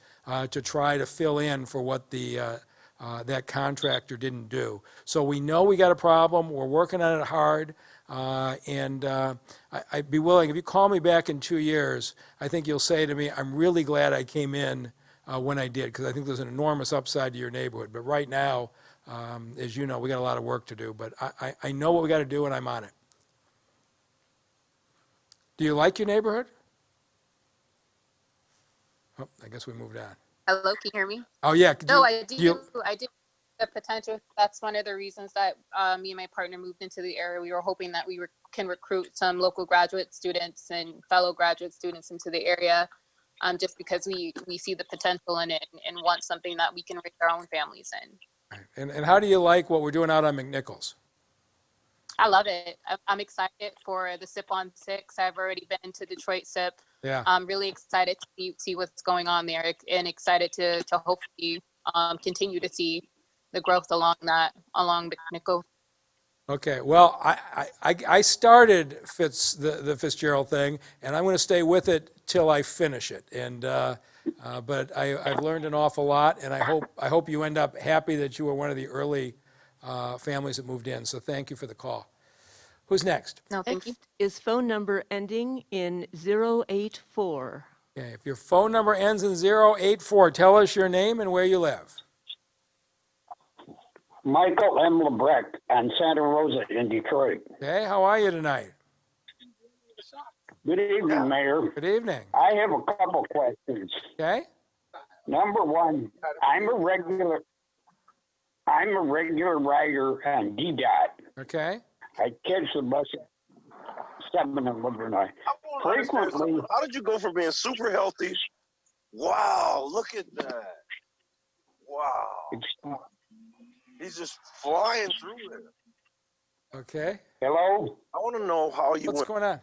to try to fill in for what that contractor didn't do. So we know we got a problem. We're working on it hard. And I'd be willing, if you call me back in 2 years, I think you'll say to me, I'm really glad I came in when I did, because I think there's an enormous upside to your neighborhood. But right now, as you know, we got a lot of work to do. But I know what we got to do, and I'm on it. Do you like your neighborhood? Oh, I guess we moved on. Hello, can you hear me? Oh, yeah. No, I do. I do. The potential. That's one of the reasons that me and my partner moved into the area. We were hoping that we can recruit some local graduate students and fellow graduate students into the area, just because we see the potential in it and want something that we can raise our own families in. And how do you like what we're doing out on McNichols? I love it. I'm excited for the Sip on Six. I've already been to Detroit Sip. Yeah. I'm really excited to see what's going on there, and excited to hopefully continue to see the growth along McNichol. Okay, well, I started the Fitzgerald thing, and I'm going to stay with it till I finish it. And but I've learned an awful lot, and I hope you end up happy that you were one of the early families that moved in. So thank you for the call. Who's next? No, thank you. Next is phone number ending in 084. Okay, if your phone number ends in 084, tell us your name and where you live. Michael M. Lebrecht on Santa Rosa in Detroit. Okay, how are you tonight? Good evening, Mayor. Good evening. I have a couple questions. Okay, Number one, I'm a regular rider on DDOT. okay. I catch the bus at 7:11. Frequently, How did you go from being super healthy? Wow, look at that. Wow. it's, He's just flying through there. Okay, hello? I want to know how you what's went. going on?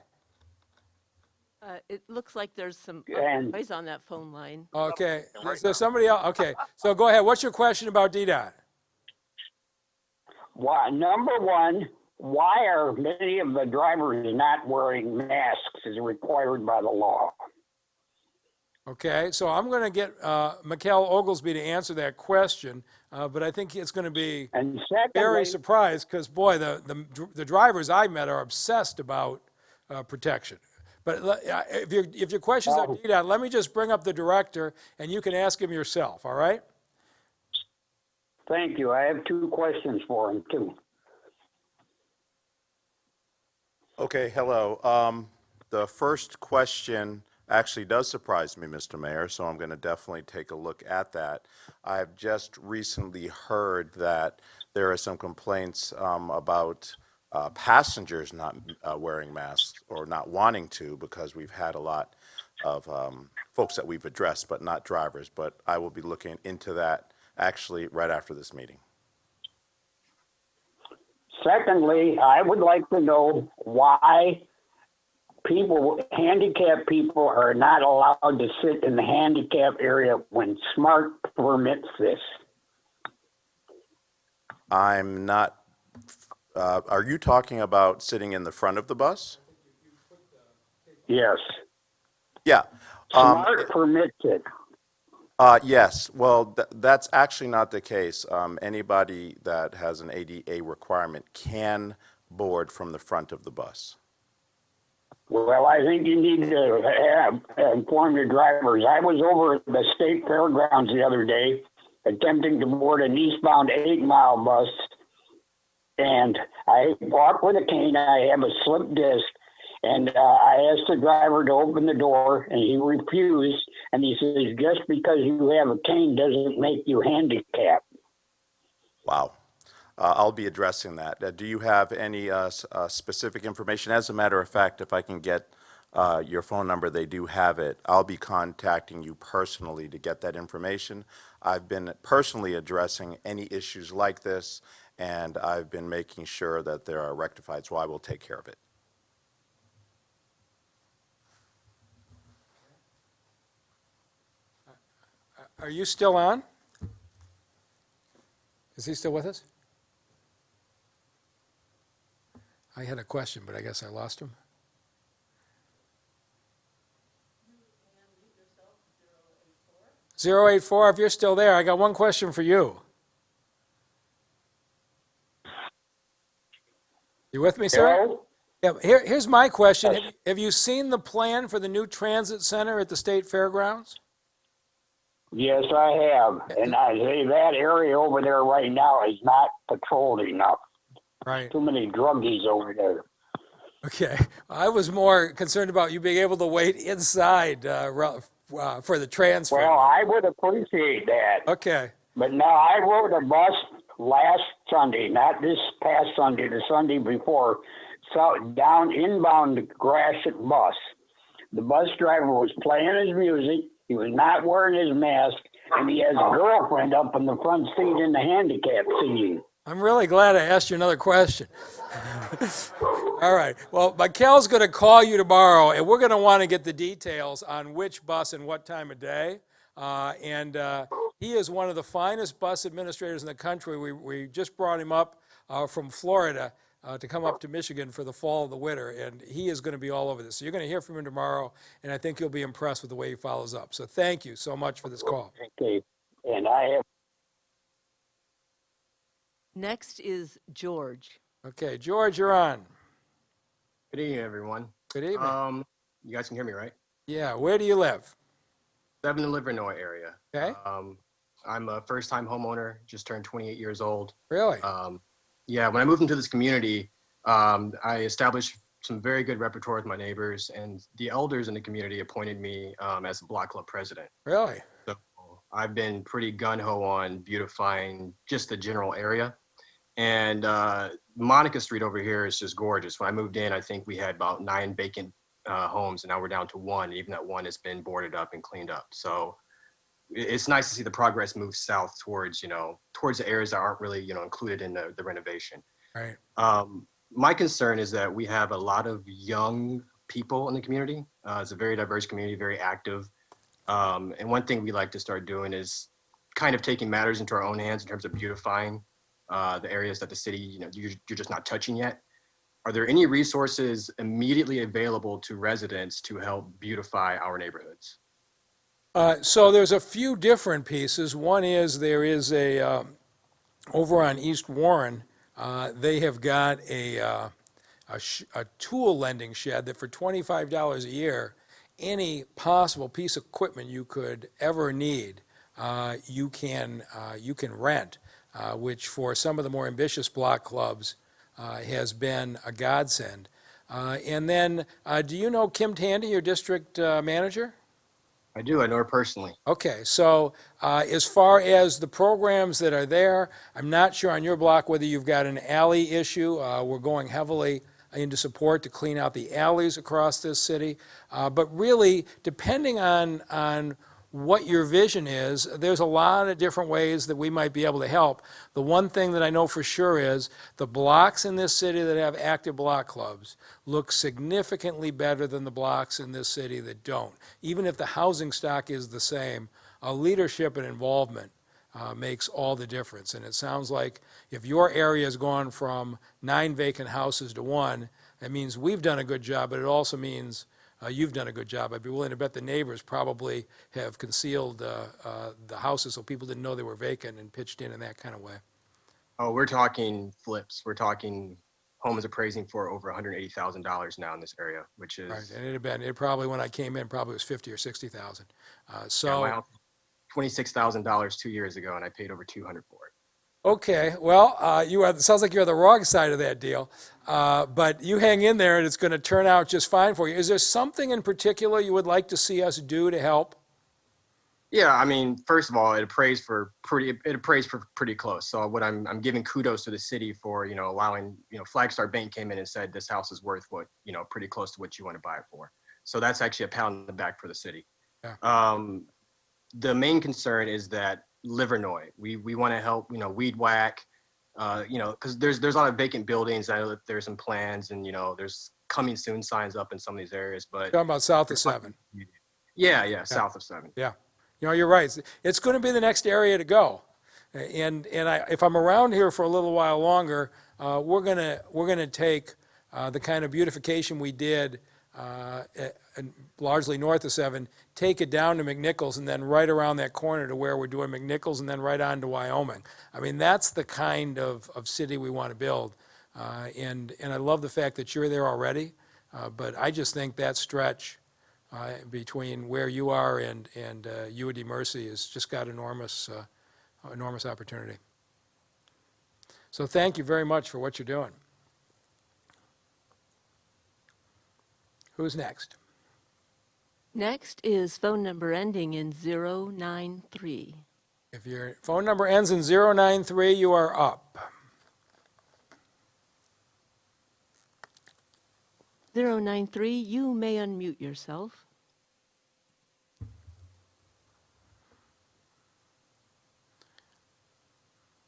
It looks like there's some And- noise on that phone line. Okay, Right so now. somebody else, okay. So go ahead, what's your question about DDOT? Number one, why are many of the drivers not wearing masks as required by the law? Okay, so I'm going to get Mikkel Oglesby to answer that question, but I think it's going to be And very secondly, surprised because, boy, the drivers I met are obsessed about protection. But if your question's on DDOT, let me just bring up the director and you can ask him yourself, all right? thank you. I have two questions for him, too. Okay, hello. The first question actually does surprise me, Mr. Mayor, so I'm going to definitely take a look at that. I've just recently heard that there are some complaints about passengers not wearing masks or not wanting to, because we've had a lot of folks that we've addressed, but not drivers. But I will be looking into that actually right after this meeting. Secondly, I would like to know why handicapped people are not allowed to sit in the handicap area when SMART permits this. I'm not, are you talking about sitting in the front of the bus? Yes, Yeah. SMART permits it. Yes, well, that's actually not the case. Anybody that has an ADA requirement can board from the front of the bus. Well, I think you need to inform your drivers. I was over at the state fairgrounds the other day attempting to board an eastbound 8-mile bus, and I walk with a cane. I have a slip disc, and I asked the driver to open the door, and he refused. And he says, just because you have a cane doesn't make you handicapped. Wow. I'll be addressing that. Do you have any specific information? As a matter of fact, if I can get your phone number, they do have it. I'll be contacting you personally to get that information. I've been personally addressing any issues like this, and I've been making sure that they are rectified, so I will take care of it. Are you still on? Is he still with us? I had a question, but I guess I lost him. Zero 84, if you're still there, I got one question for you. You with me, sir? Hello? Yeah, here's my question. Have you seen the plan for the new transit center at the State Fairgrounds? Yes, I have. And I say that area over there right now is not patrolled enough. Right. Too many druggies over there. Okay. I was more concerned about you being able to wait inside for the transfer. Well, I would appreciate that. Okay. But now I rode a bus last Sunday, not this past Sunday, the Sunday before, so down inbound Gratiot bus. The bus driver was playing his music. He was not wearing his mask, and he has a girlfriend up in the front seat in the handicap seating. I'm really glad I asked you another question. All right. Well, Mikel's going to call you tomorrow, and we're going to want to get the details on which bus and what time of day. He is one of the finest bus administrators in the country. We just brought him up from Florida to come up to Michigan for the fall and the winter, and he is going to be all over this. So you're going to hear from him tomorrow, and I think you'll be impressed with the way he follows up. So thank you so much for this call. Okay. And I have. Next is George. Okay, George, you're on. Good evening, everyone. Good evening. You guys can hear me, right? Yeah, where do you live? 7 in the Livernois area. Okay. I'm a first-time homeowner, just turned 28 years old. Really? Yeah, when I moved into this community, I established some very good repertoire with my neighbors, and the elders in the community appointed me as a block club president. Really? So I've been pretty gung-ho on beautifying just the general area. And Monica Street over here is just gorgeous. When I moved in, I think we had about 9 vacant homes, and now we're down to 1. Even that 1 has been boarded up and cleaned up. So it's nice to see the progress move south towards, towards the areas that aren't really, included in the renovation. Right. My concern is that we have a lot of young people in the community. It's a very diverse community, very active. And one thing we like to start doing is kind of taking matters into our own hands in terms of beautifying the areas that the city, you're just not touching yet. Are there any resources immediately available to residents to help beautify our neighborhoods? So there's a few different pieces. One is there is over on East Warren, they have got a tool lending shed that for $25 a year, any possible piece of equipment you could ever need, you can rent, which for some of the more ambitious block clubs has been a godsend. And then, do you know Kim Tandy, your district manager? I do. I know her personally. Okay, so as far as the programs that are there, I'm not sure on your block whether you've got an alley issue. We're going heavily into support to clean out the alleys across this city. But really, depending on what your vision is, there's a lot of different ways that we might be able to help. The one thing that I know for sure is the blocks in this city that have active block clubs look significantly better than the blocks in this city that don't. Even if the housing stock is the same, leadership and involvement makes all the difference. And it sounds like if your area has gone from 9 vacant houses to 1, that means we've done a good job, but it also means you've done a good job. I'd be willing to bet the neighbors probably have concealed the houses so people didn't know they were vacant and pitched in that kind of way. Oh, we're talking flips. We're talking homes appraising for over $180,000 now in this area, which is Right, and it probably, when I came in, probably was 50 or 60,000. $26,000 2 years ago, and I paid over $200 for it. Okay, well, it sounds like you're on the wrong side of that deal, but you hang in there and it's going to turn out just fine for you. Is there something in particular you would like to see us do to help? Yeah, I mean, first of all, it appraised for pretty close. So what I'm giving kudos to the city for, allowing, Flagstar Bank came in and said this house is worth what, pretty close to what you want to buy it for. So that's actually a pound in the back for the city. Yeah. The main concern is that Livernois, we want to help, weed whack, because there's a lot of vacant buildings. I know that there's some plans and, there's coming soon signs up in some of these areas, but. Talking about south of 7. Yeah, south of 7. Yeah. You're right. It's going to be the next area to go. And if I'm around here for a little while longer, we're gonna take the kind of beautification we did largely north of 7, take it down to McNichols, and then right around that corner to where we're doing McNichols, and then right on to Wyoming. I mean, that's the kind of city we want to build. And I love the fact that you're there already, but I just think that stretch between where you are and UD Mercy has just got enormous opportunity. So thank you very much for what you're doing. Who's next? Next is phone number ending in 093. If your phone number ends in 093, you are up. 093, you may unmute yourself.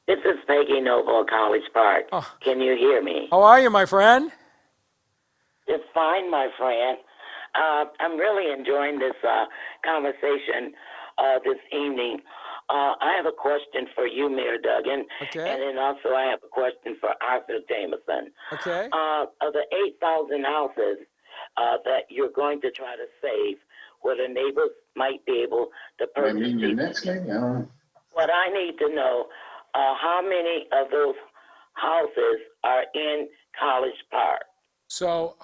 This is Peggy Noble, College Park. Oh. Can you hear me? How are you, my friend? It's fine, my friend. I'm really enjoying this conversation this evening. I have a question for you, Mayor Duggan. Okay. And then also I have a question for Arthur Jameson. Okay. Of the 8,000 houses that you're going to try to save, where the neighbors might be able to purchase. What I need to know, how many of those houses are in College Park? So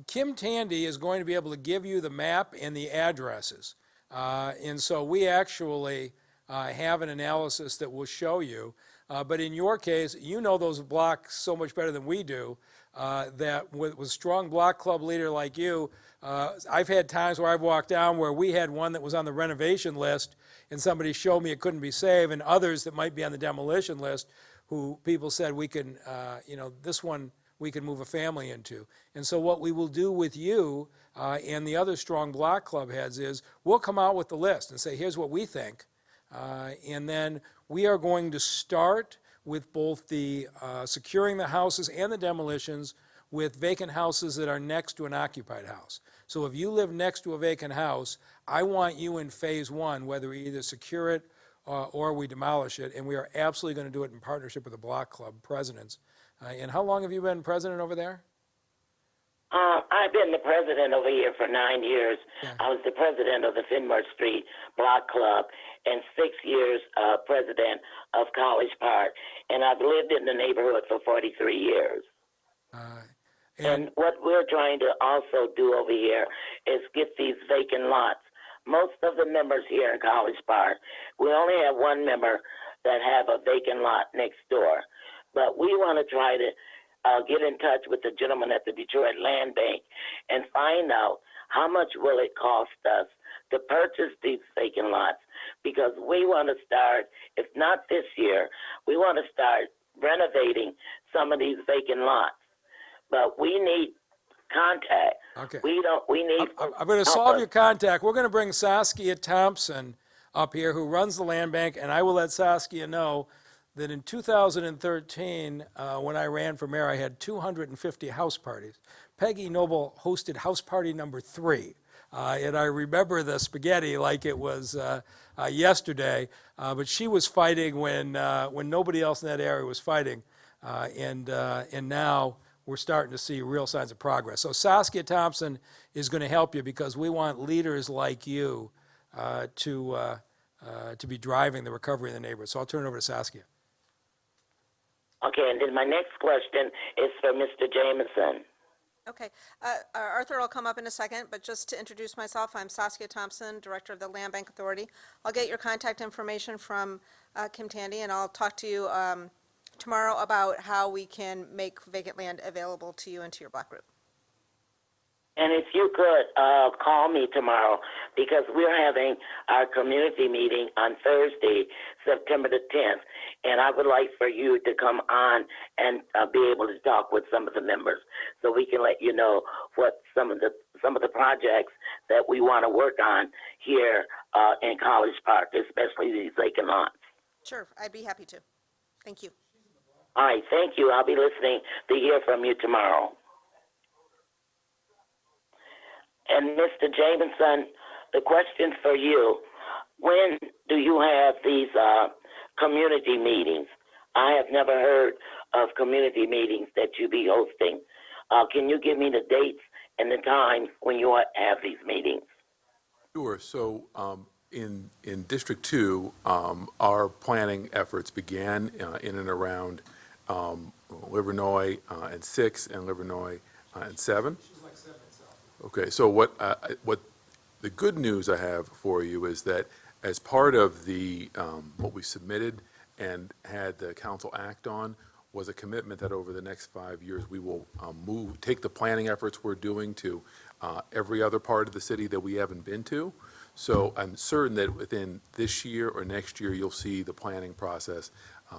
Kim Tandy is going to be able to give you the map and the addresses. And so we actually have an analysis that will show you. But in your case, you know those blocks so much better than we do, that with a strong block club leader like you, I've had times where I've walked down where we had one that was on the renovation list and somebody showed me it couldn't be saved, and others that might be on the demolition list who people said we can, this one we can move a family into. And so what we will do with you and the other strong block club heads is we'll come out with the list and say, here's what we think. And then we are going to start with both the securing the houses and the demolitions with vacant houses that are next to an occupied house. So if you live next to a vacant house, I want you in phase 1, whether we either secure it or we demolish it, and we are absolutely going to do it in partnership with the block club presidents. And how long have you been president over there? I've been the president over here for 9 years. Yeah. I was the president of the Fenimore Street Block Club and 6 years president of College Park. And I've lived in the neighborhood for 43 years. And what we're trying to also do over here is get these vacant lots. Most of the members here in College Park, we only have one member that have a vacant lot next door. But we want to try to get in touch with the gentleman at the Detroit Land Bank and find out how much will it cost us to purchase these vacant lots, because we want to start, if not this year, we want to start renovating some of these vacant lots. But we need contact. Okay. We need. I'm going to solve your contact. We're going to bring Saskia Thompson up here, who runs the land bank, and I will let Saskia know that in 2013, when I ran for mayor, I had 250 house parties. Peggy Noble hosted house party number 3. And I remember the spaghetti like it was yesterday, but she was fighting when nobody else in that area was fighting. And now we're starting to see real signs of progress. So Saskia Thompson is going to help you, because we want leaders like you to be driving the recovery in the neighborhood. So I'll turn it over to Saskia. Okay, and then my next question is for Mr. Jameson. Okay, Arthur will come up in a second, but just to introduce myself, I'm Saskia Thompson, Director of the Land Bank Authority. I'll get your contact information from Kim Tandy, and I'll talk to you tomorrow about how we can make vacant land available to you and to your block group. And if you could call me tomorrow, because we're having our community meeting on Thursday, September the 10th, and I would like for you to come on and be able to talk with some of the members, so we can let you know what some of the projects that we want to work on here in College Park, especially these vacant lots. Sure, I'd be happy to. Thank you. All right, thank you. I'll be listening to hear from you tomorrow. And Mr. Jameson, the question for you, when do you have these community meetings? I have never heard of community meetings that you be hosting. Can you give me the dates and the times when you have these meetings? Sure. So in District 2, our planning efforts began in and around Livernois and 6 and Livernois and 7. Okay, so what the good news I have for you is that as part of the what we submitted and had the council act on was a commitment that over the next 5 years we will take the planning efforts we're doing to every other part of the city that we haven't been to. So I'm certain that within this year or next year you'll see the planning process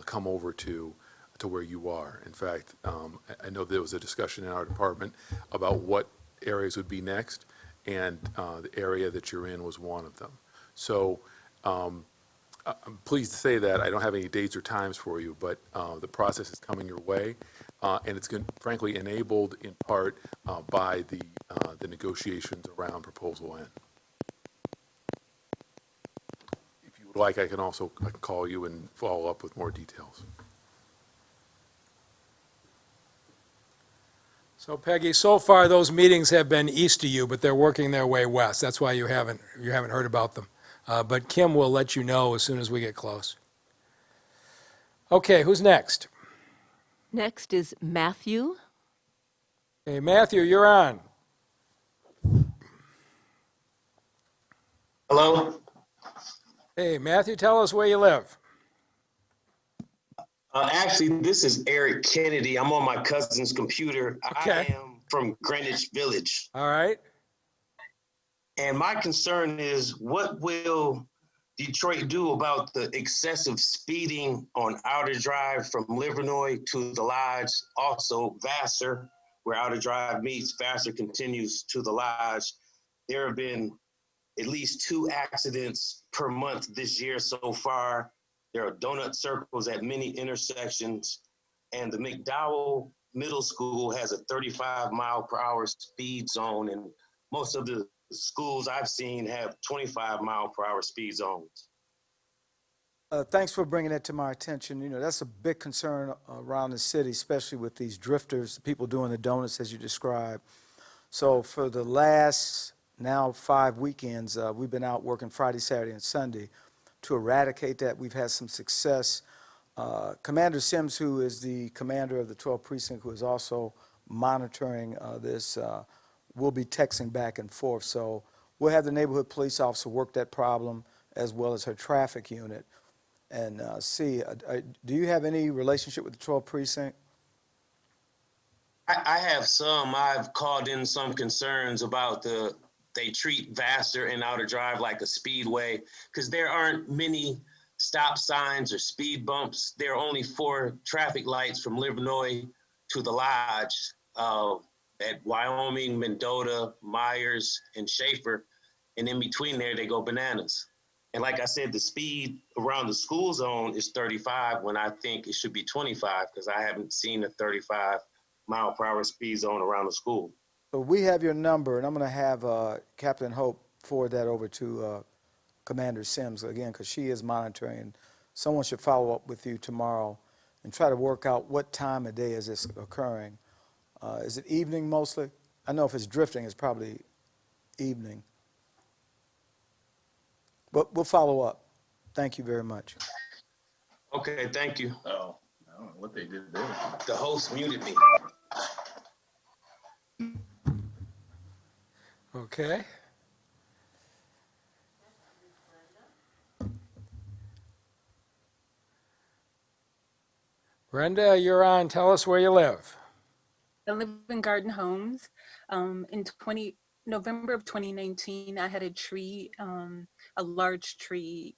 come over to where you are. In fact, I know there was a discussion in our department about what areas would be next, and the area that you're in was one of them. So I'm pleased to say that I don't have any dates or times for you, but the process is coming your way, and it's frankly enabled in part by the negotiations around Proposal N. If you would like, I can call you and follow up with more details. So Peggy, so far those meetings have been east of you, but they're working their way west. That's why you haven't heard about them. But Kim will let you know as soon as we get close. Okay, who's next? Next is Matthew. Hey, Matthew, you're on. Hello? Hey, Matthew, tell us where you live. Actually, this is Eric Kennedy. I'm on my cousin's computer. Okay. I am from Greenwich Village. All right. And my concern is, what will Detroit do about the excessive speeding on Outer Drive from Livernois to the Lodge? Also, Vassar, where Outer Drive meets, Vassar continues to the Lodge. There have been at least 2 accidents per month this year so far. There are donut circles at many intersections, and the McDowell Middle School has a 35-mile-per-hour speed zone, and most of the schools I've seen have 25-mile-per-hour speed zones. Thanks for bringing that to my attention. You know, that's a big concern around the city, especially with these drifters, people doing the donuts as you described. So for the last now 5 weekends, we've been out working Friday, Saturday, and Sunday to eradicate that. We've had some success. Commander Sims, who is the commander of the 12th Precinct, who is also monitoring this, will be texting back and forth. So we'll have the neighborhood police officer work that problem as well as her traffic unit and see. Do you have any relationship with the 12th Precinct? I have some. I've called in some concerns about they treat Vassar and Outer Drive like a speedway because there aren't many stop signs or speed bumps. There are only 4 traffic lights from Livernois to the Lodge at Wyoming, Mendota, Myers, and Schaefer. And in between there, they go bananas. And like I said, the speed around the school zone is 35 when I think it should be 25 because I haven't seen a 35-mile-per-hour speed zone around the school. So we have your number, and I'm going to have Captain Hope forward that over to Commander Sims, again, because she is monitoring. Someone should follow up with you tomorrow and try to work out what time of day is this occurring. Is it evening mostly? I know if it's drifting, it's probably evening. But we'll follow up. Thank you very much. Okay, thank you. Oh, I don't know what they did there. The host muted me. Okay. Brenda, you're on. Tell us where you live. I live in Garden Homes. In November of 2019, I had a large tree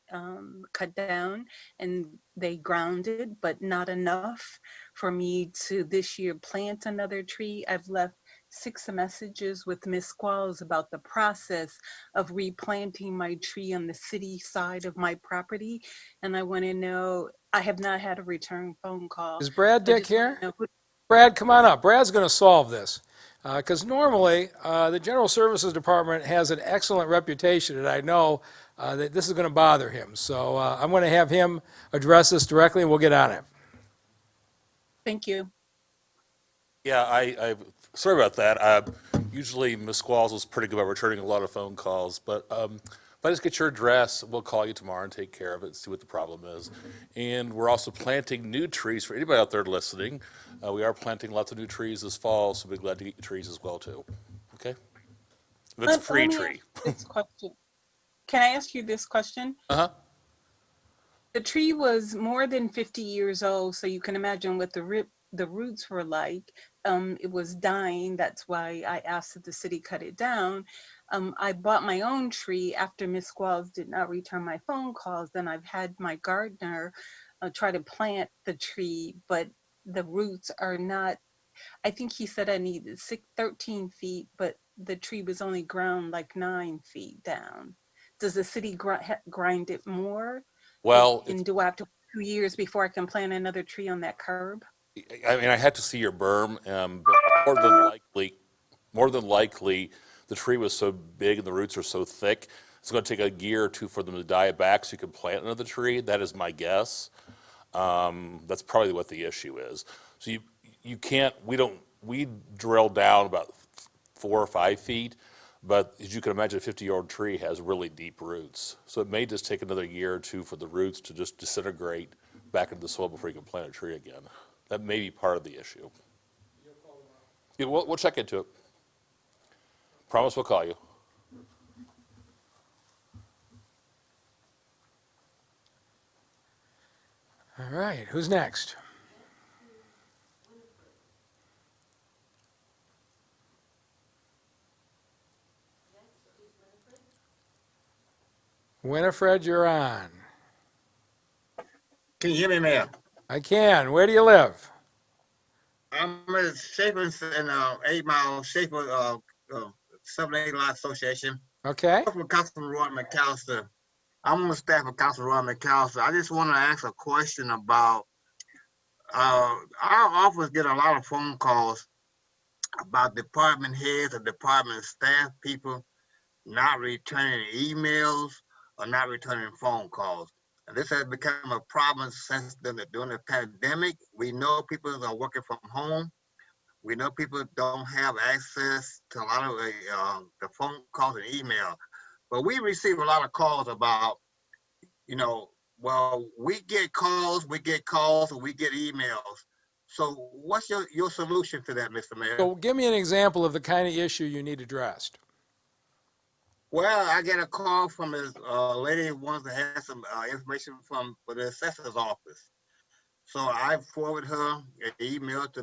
cut down, and they grounded, but not enough for me to this year plant another tree. I've left 6 messages with Ms. Squalls about the process of replanting my tree on the city side of my property. And I want to know, I have not had a return phone call. Is Brad So I Dick just wanna here? know who- Brad, come on up. Brad's going to solve this. Because normally, the General Services Department has an excellent reputation, and I know that this is going to bother him. So I'm going to have him address this directly, and we'll get on it. Thank you. Yeah, I sorry about that. Usually Ms. Squalls is pretty good about returning a lot of phone calls, but if I just get your address, we'll call you tomorrow and take care of it and see what the problem is. And we're also planting new trees for anybody out there listening. We are planting lots of new trees this fall, so we'll be glad to get you trees as well too. Okay? If it's a free Let me tree. ask this question. Can I ask you this question? Uh-huh. The tree was more than 50 years old, so you can imagine what the roots were like. It was dying. That's why I asked that the city cut it down. I bought my own tree after Ms. Squalls did not return my phone calls. Then I've had my gardener try to plant the tree, but the roots are not, I think he said I needed 13 feet, but the tree was only ground like 9 feet down. Does the city grind it more? Well, And do I have to wait 2 years before I can plant another tree on that curb? I mean, I had to see your berm, but more than likely, the tree was so big and the roots are so thick, it's going to take a year or two for them to die back so you can plant another tree. That is my guess. That's probably what the issue is. So you can't, we drill down about 4 or 5 feet, but as you can imagine, a 50-year-old tree has really deep roots. So it may just take another year or two for the roots to just disintegrate back into the soil before you can plant a tree again. That may be part of the issue. Yeah, we'll check into it. Promise we'll call you. All right, who's next? Winifred, you're on. Can you hear me, Mayor? I can. Where do you live? I'm at Shapers in 8 Mile Shaper 7-8 Lot Association. Okay. I'm from Councilman Roy McAllister. I'm on the staff of Councilman Roy McAllister. I just want to ask a question about our office get a lot of phone calls about department heads or department staff people not returning emails or not returning phone calls. And this has become a problem since during the pandemic. We know people are working from home. We know people don't have access to a lot of the phone calls and email. But we receive a lot of calls about, well, we get calls, and we get emails. So what's your solution to that, Mr. Mayor? So give me an example of the kind of issue you need addressed. Well, I get a call from this lady who wants to have some information for the assessor's office. So I forward her an email to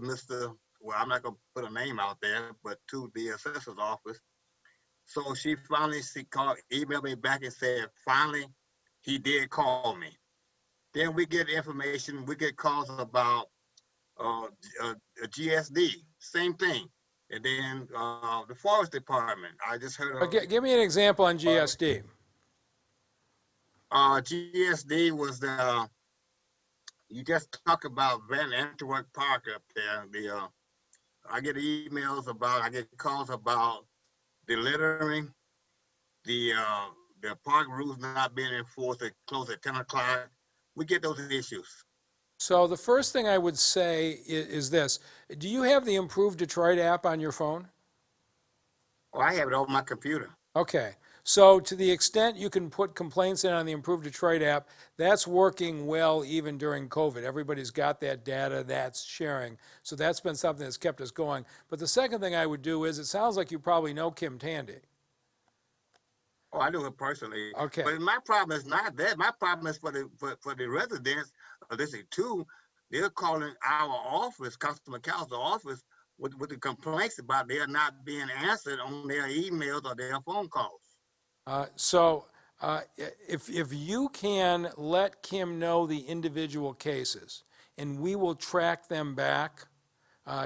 I'm not going to put a name out there, but to the assessor's office. So she emailed me back and said, finally, he did call me. Then we get information, we get calls about a GSD, same thing. And then the forest department, I just heard. Give me an example on GSD. GSD was you just talk about Van Antwerp Park up there. I get calls about the littering, the park rules not being enforced, they close at 10 o'clock. We get those issues. So the first thing I would say is this. Do you have the Improved Detroit app on your phone? Oh, I have it on my computer. Okay. So to the extent you can put complaints in on the Improved Detroit app, that's working well even during COVID. Everybody's got that data, that's sharing. So that's been something that's kept us going. But the second thing I would do is, it sounds like you probably know Kim Tandy. Oh, I know her personally. Okay. But my problem is not that. My problem is for the residents of District 2. They're calling our office, Councilman McAllister's office, with the complaints about they are not being answered on their emails or their phone calls. If you can let Kim know the individual cases, and we will track them back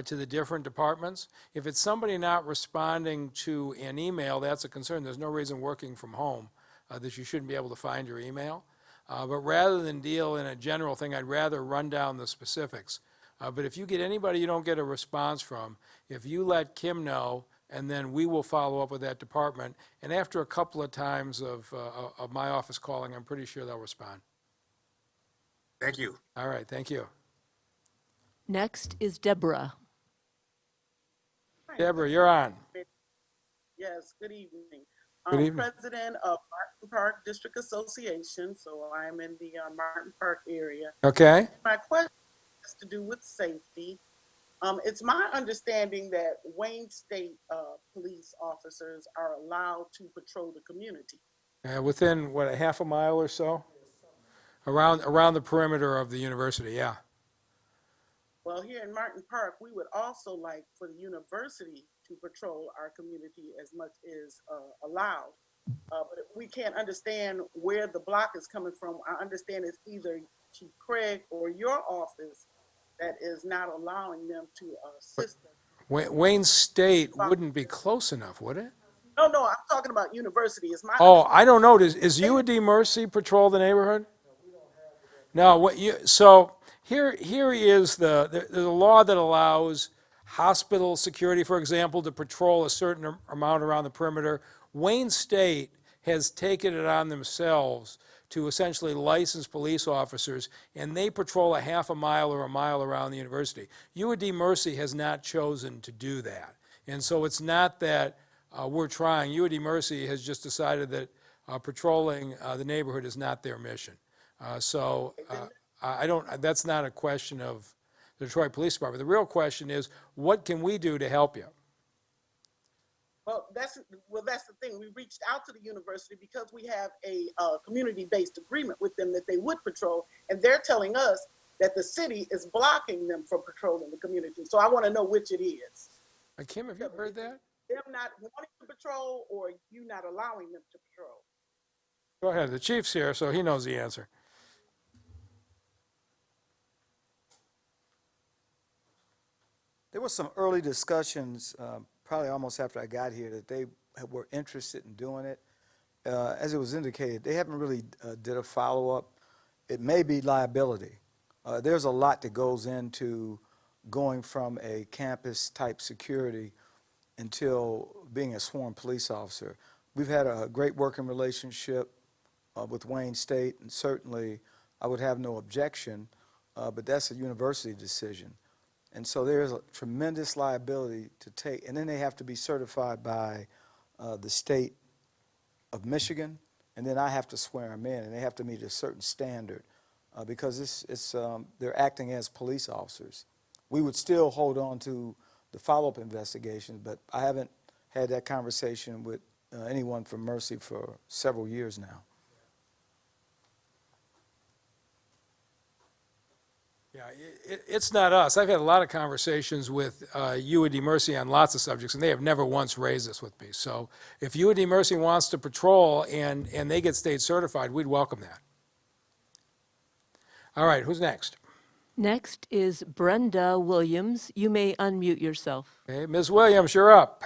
to the different departments. If it's somebody not responding to an email, that's a concern. There's no reason working from home that you shouldn't be able to find your email. But rather than deal in a general thing, I'd rather run down the specifics. But if you get anybody you don't get a response from, if you let Kim know, and then we will follow up with that department. And after a couple of times of my office calling, I'm pretty sure they'll respond. Thank you. All right, thank you. Next is Deborah. Deborah, you're on. Yes, good evening. Good evening. President of Martin Park District Association, so I'm in the Martin Park area. Okay. My question has to do with safety. It's my understanding that Wayne State police officers are allowed to patrol the community. Within, what, a half a mile or so? Around the perimeter of the university, yeah. Well, here in Martin Park, we would also like for the university to patrol our community as much as allowed. But we can't understand where the block is coming from. I understand it's either Chief Craig or your office that is not allowing them to assist them. Wayne State wouldn't be close enough, would it? No, I'm talking about university. It's my Oh, I don't know. Is UAD Mercy patrol the neighborhood? No. So here is the law that allows hospital security, for example, to patrol a certain amount around the perimeter. Wayne State has taken it on themselves to essentially license police officers, and they patrol a half a mile or a mile around the university. UAD Mercy has not chosen to do that. And so it's not that we're trying. UAD Mercy has just decided that patrolling the neighborhood is not their mission. That's not a question of the Detroit Police Department. The real question is, what can we do to help you? Well, that's the thing. We reached out to the university because we have a community-based agreement with them that they would patrol, and they're telling us that the city is blocking them from patrolling the community. So I want to know which it is. Kim, have you heard that? Them not wanting to patrol, or you not allowing them to patrol? Go ahead. The chief's here, so he knows the answer. There was some early discussions, probably almost after I got here, that they were interested in doing it. As it was indicated, they haven't really did a follow-up. It may be liability. There's a lot that goes into going from a campus-type security until being a sworn police officer. We've had a great working relationship with Wayne State, and certainly I would have no objection, but that's a university decision. And so there's a tremendous liability to take, and then they have to be certified by the state of Michigan, and then I have to swear them in, and they have to meet a certain standard because they're acting as police officers. We would still hold on to the follow-up investigation, but I haven't had that conversation with anyone from Mercy for several years now. Yeah, it's not us. I've had a lot of conversations with UAD Mercy on lots of subjects, and they have never once raised this with me. So if UAD Mercy wants to patrol and they get state certified, we'd welcome that. All right, who's next? Next is Brenda Williams. You may unmute yourself. Okay, Ms. Williams, you're up.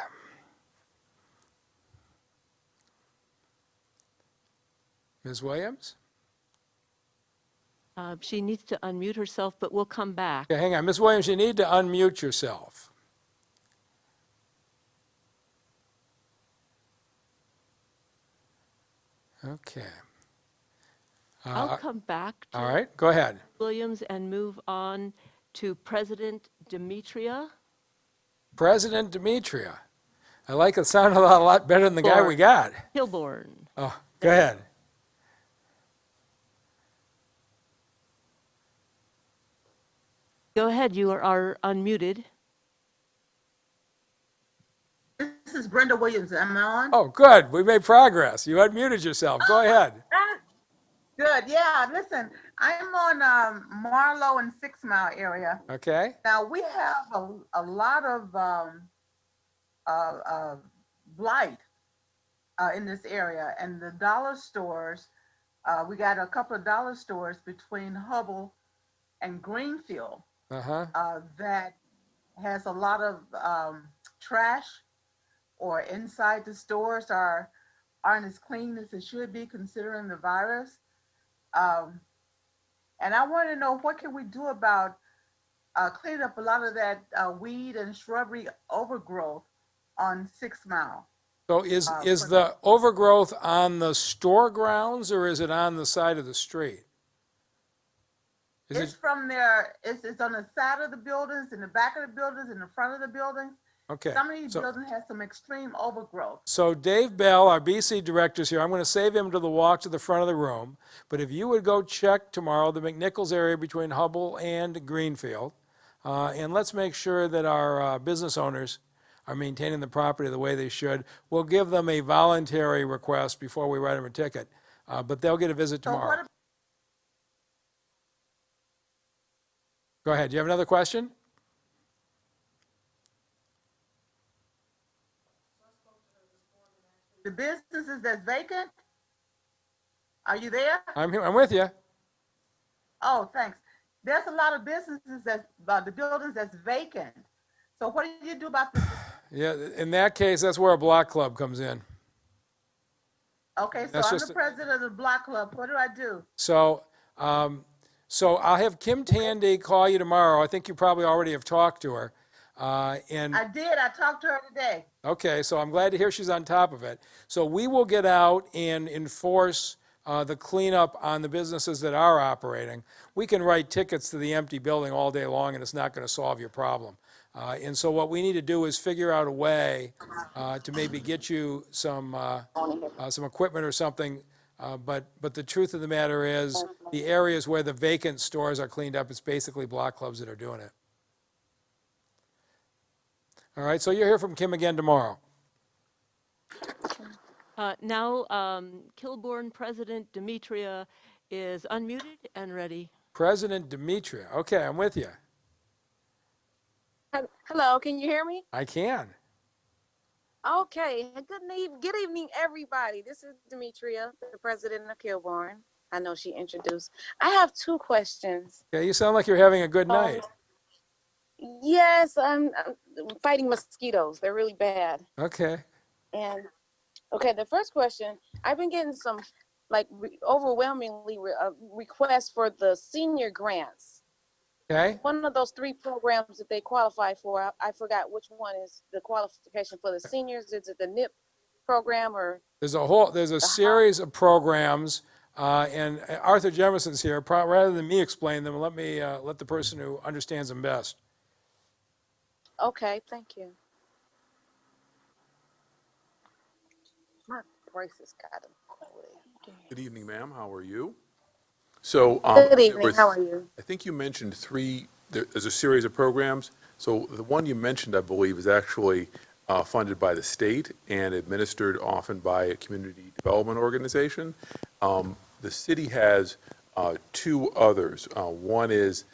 Ms. Williams? She needs to unmute herself, but we'll come back. Okay, hang on. Ms. Williams, you need to unmute yourself. Okay. I'll come back to All right, go ahead. Williams and move on to President Demetria. President Demetria. I like the sound a lot better than the guy we got. Hilborn. Oh, go ahead. Go ahead, you are unmuted. This is Brenda Williams. Am I on? Oh, good. We made progress. You unmuted yourself. Go ahead. Good. Yeah. Listen, I'm on Marlow and 6 Mile area. Okay? Now we have a lot of blight in this area, and the dollar stores. We got a couple of dollar stores between Hubble and Greenfield Uh-huh. that has a lot of trash, or inside the stores aren't as clean as it should be considering the virus. And I want to know, what can we do about cleaning up a lot of that weed and shrubbery overgrowth on 6 Mile? So is the overgrowth on the store grounds, or is it on the side of the street? It's from there. It's on the side of the buildings, in the back of the buildings, in the front of the buildings. Okay. Some of these buildings have some extreme overgrowth. So Dave Bell, our BC director, is here. I'm going to save him to the walk to the front of the room. But if you would go check tomorrow the McNichols area between Hubble and Greenfield, and let's make sure that our business owners are maintaining the property the way they should. We'll give them a voluntary request before we write them a ticket, but they'll get a visit tomorrow. Go ahead. Do you have another question? The businesses that's vacant, are you there? I'm here. I'm with you. Oh, thanks. There's a lot of businesses the buildings that's vacant. So what do you do about this? Yeah, in that case, that's where a block club comes in. Okay, so That's I'm just the president of the block club. What do I do? So, so I'll have Kim Tandy call you tomorrow. I think you probably already have talked to her. And I did. I talked to her today. okay, so I'm glad to hear she's on top of it. So we will get out and enforce the cleanup on the businesses that are operating. We can write tickets to the empty building all day long, and it's not going to solve your problem. And so what we need to do is figure out a way to maybe get you some equipment or something. But the truth of the matter is, the areas where the vacant stores are cleaned up, it's basically block clubs that are doing it. All right, so you'll hear from Kim again tomorrow. Now, Kilbourne President Demetria is unmuted and ready. President Demetria. Okay, I'm with you. Hello, can you hear me? I can. Okay, good evening, everybody. This is Demetria, the president of Kilbourne. I know she introduced. I have 2 questions. Yeah, you sound like you're having a good night. Yes, I'm fighting mosquitoes. They're really bad. Okay. And okay, the first question, I've been getting some overwhelmingly requests for the senior grants. Okay. One of those 3 programs that they qualify for, I forgot which one is the qualification for the seniors. Is it the NIP program or? There's a series of programs, and Arthur Jefferson's here. Rather than me explain them, let the person who understands them best. Okay, thank you. My braces got him. Good evening, ma'am. How are you? So, Good evening. How are you? I think you mentioned 3, there's a series of programs. So the one you mentioned, I believe, is actually funded by the state and administered often by a community development organization. The city has 2 others. One is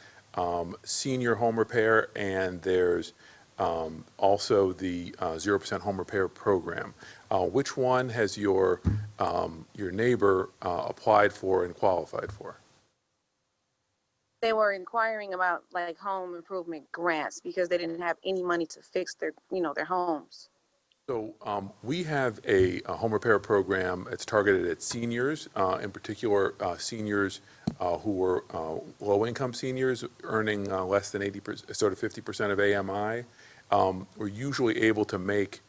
senior home repair, and there's also the 0% home repair program. Which one has your neighbor applied for and qualified for? They were inquiring about home improvement grants because they didn't have any money to fix their homes. So we have a home repair program. It's targeted at seniors, in particular seniors who are low-income seniors earning less than 80%, sort of 50% of AMI. We're usually able to make,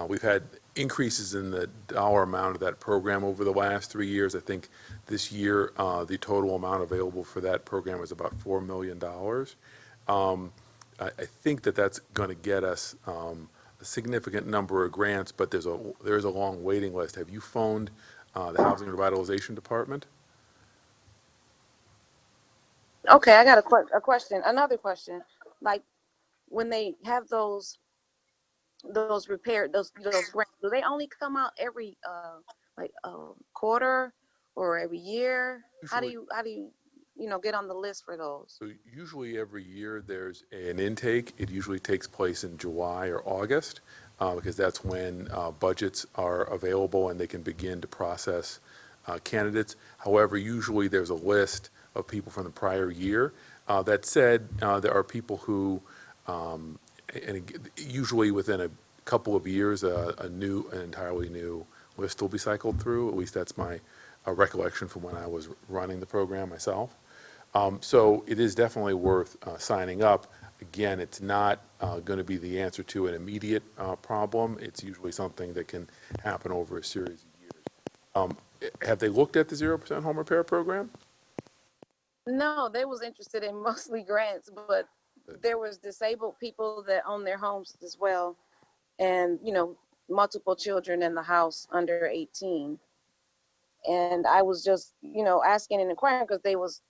we've had increases in the dollar amount of that program over the last 3 years. I think this year the total amount available for that program is about $4 million. I think that's going to get us a significant number of grants, but there's a long waiting list. Have you phoned the Housing and Revitalization Department? Okay, I got a question. Another question. When they have those grants, do they only come out every quarter, or every year? How do Usually- you get on the list for those? So usually every year there's an intake. It usually takes place in July or August because that's when budgets are available and they can begin to process candidates. However, usually there's a list of people from the prior year. That said, there are people who, usually within a couple of years, an entirely new list will be cycled through. At least that's my recollection from when I was running the program myself. So it is definitely worth signing up. Again, it's not going to be the answer to an immediate problem. It's usually something that can happen over a series of years. Have they looked at the 0% home repair program? No, they was interested in mostly grants, but there was disabled people that own their homes as well, and multiple children in the house under 18. And I was just asking and inquiring because they was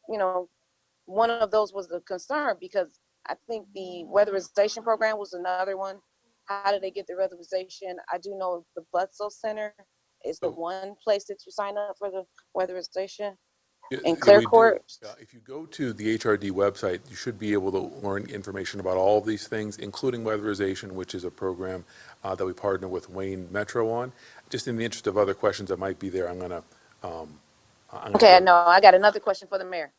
one of those was the concern, because I think the weatherization program was another one. How do they get the weatherization? I do know the Butzel Center is the one place that you sign up for the weatherization. In Clear we do. Court. If you go to the HRD website, you should be able to learn information about all of these things, including weatherization, which is a program that we partner with Wayne Metro on. Just in the interest of other questions that might be there, I'm going to. Okay, no, I got another question for the mayor.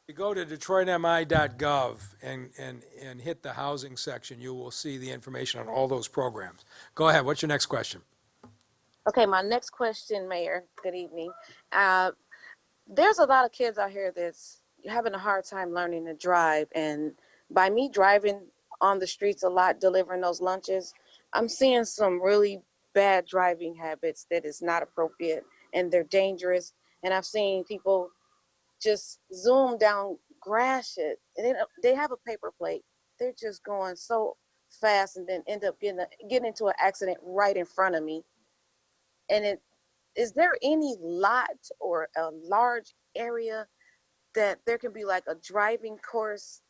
You go to detroitmi.gov and hit the housing section, you will see the information on all those programs. Go ahead, what's your next question? Okay, my next question, Mayor, good evening. There's a lot of kids out here that's having a hard time learning to drive, and by me driving on the streets a lot, delivering those lunches, I'm seeing some really bad driving habits that is not appropriate, and they're dangerous. And I've seen people just zoom down grass it, and they have a paper plate. They're just going so fast and then end up getting into an accident right in front of me. And is there any lot or a large area that there can be like a driving course,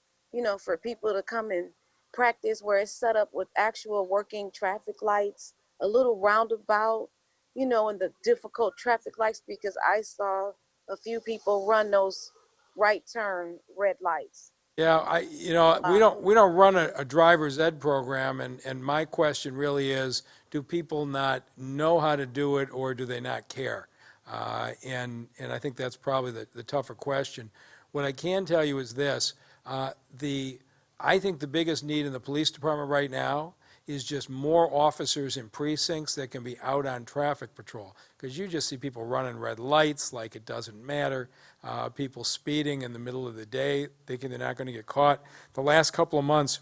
for people to come and practice, where it's set up with actual working traffic lights, a little roundabout, and the difficult traffic lights, because I saw a few people run those right turn red lights. Yeah, we don't run a driver's ed program, and my question really is, do people not know how to do it, or do they not care? And I think that's probably the tougher question. What I can tell you is this, I think the biggest need in the police department right now is just more officers in precincts that can be out on traffic patrol. Because you just see people running red lights like it doesn't matter, people speeding in the middle of the day, thinking they're not going to get caught. The last couple of months,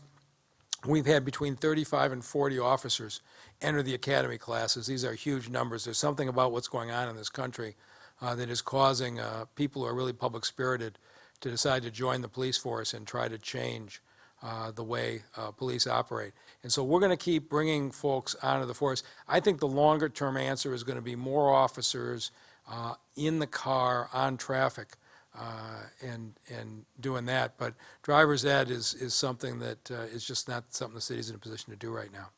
we've had between 35 and 40 officers enter the academy classes. These are huge numbers. There's something about what's going on in this country that is causing people who are really public-spirited to decide to join the police force and try to change the way police operate. And so we're going to keep bringing folks onto the force. I think the longer-term answer is going to be more officers in the car, on traffic, and doing that. But driver's ed is something that is just not something the city's in a position to do right now.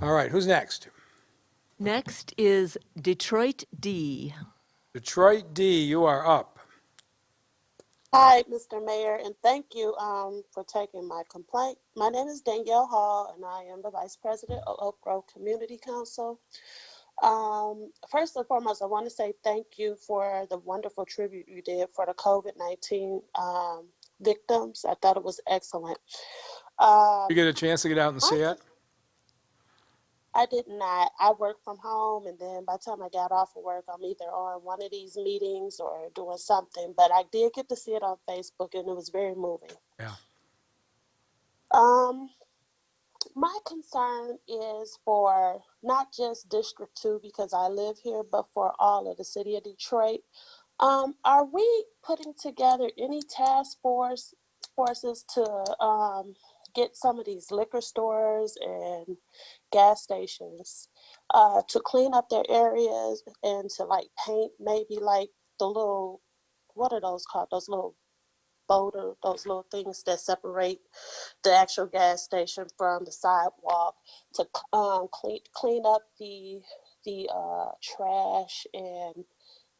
All right, who's next? Next is Detroit D. Detroit D, you are up. Hi, Mr. Mayor, and thank you for taking my complaint. My name is Danielle Hall, and I am the Vice President of Oak Grove Community Council. First and foremost, I want to say thank you for the wonderful tribute you did for the COVID-19 victims. I thought it was excellent. You get a chance to get out and see it? I did not. I work from home, and then by the time I got off of work, I'm either on one of these meetings or doing something. But I did get to see it on Facebook, and it was very moving. Yeah. My concern is for not just District 2, because I live here, but for all of the city of Detroit. Are we putting together any task forces to get some of these liquor stores and gas stations to clean up their areas and to like paint maybe like the little, what are those called? Those little boulder, those little things that separate the actual gas station from the sidewalk to clean up the trash and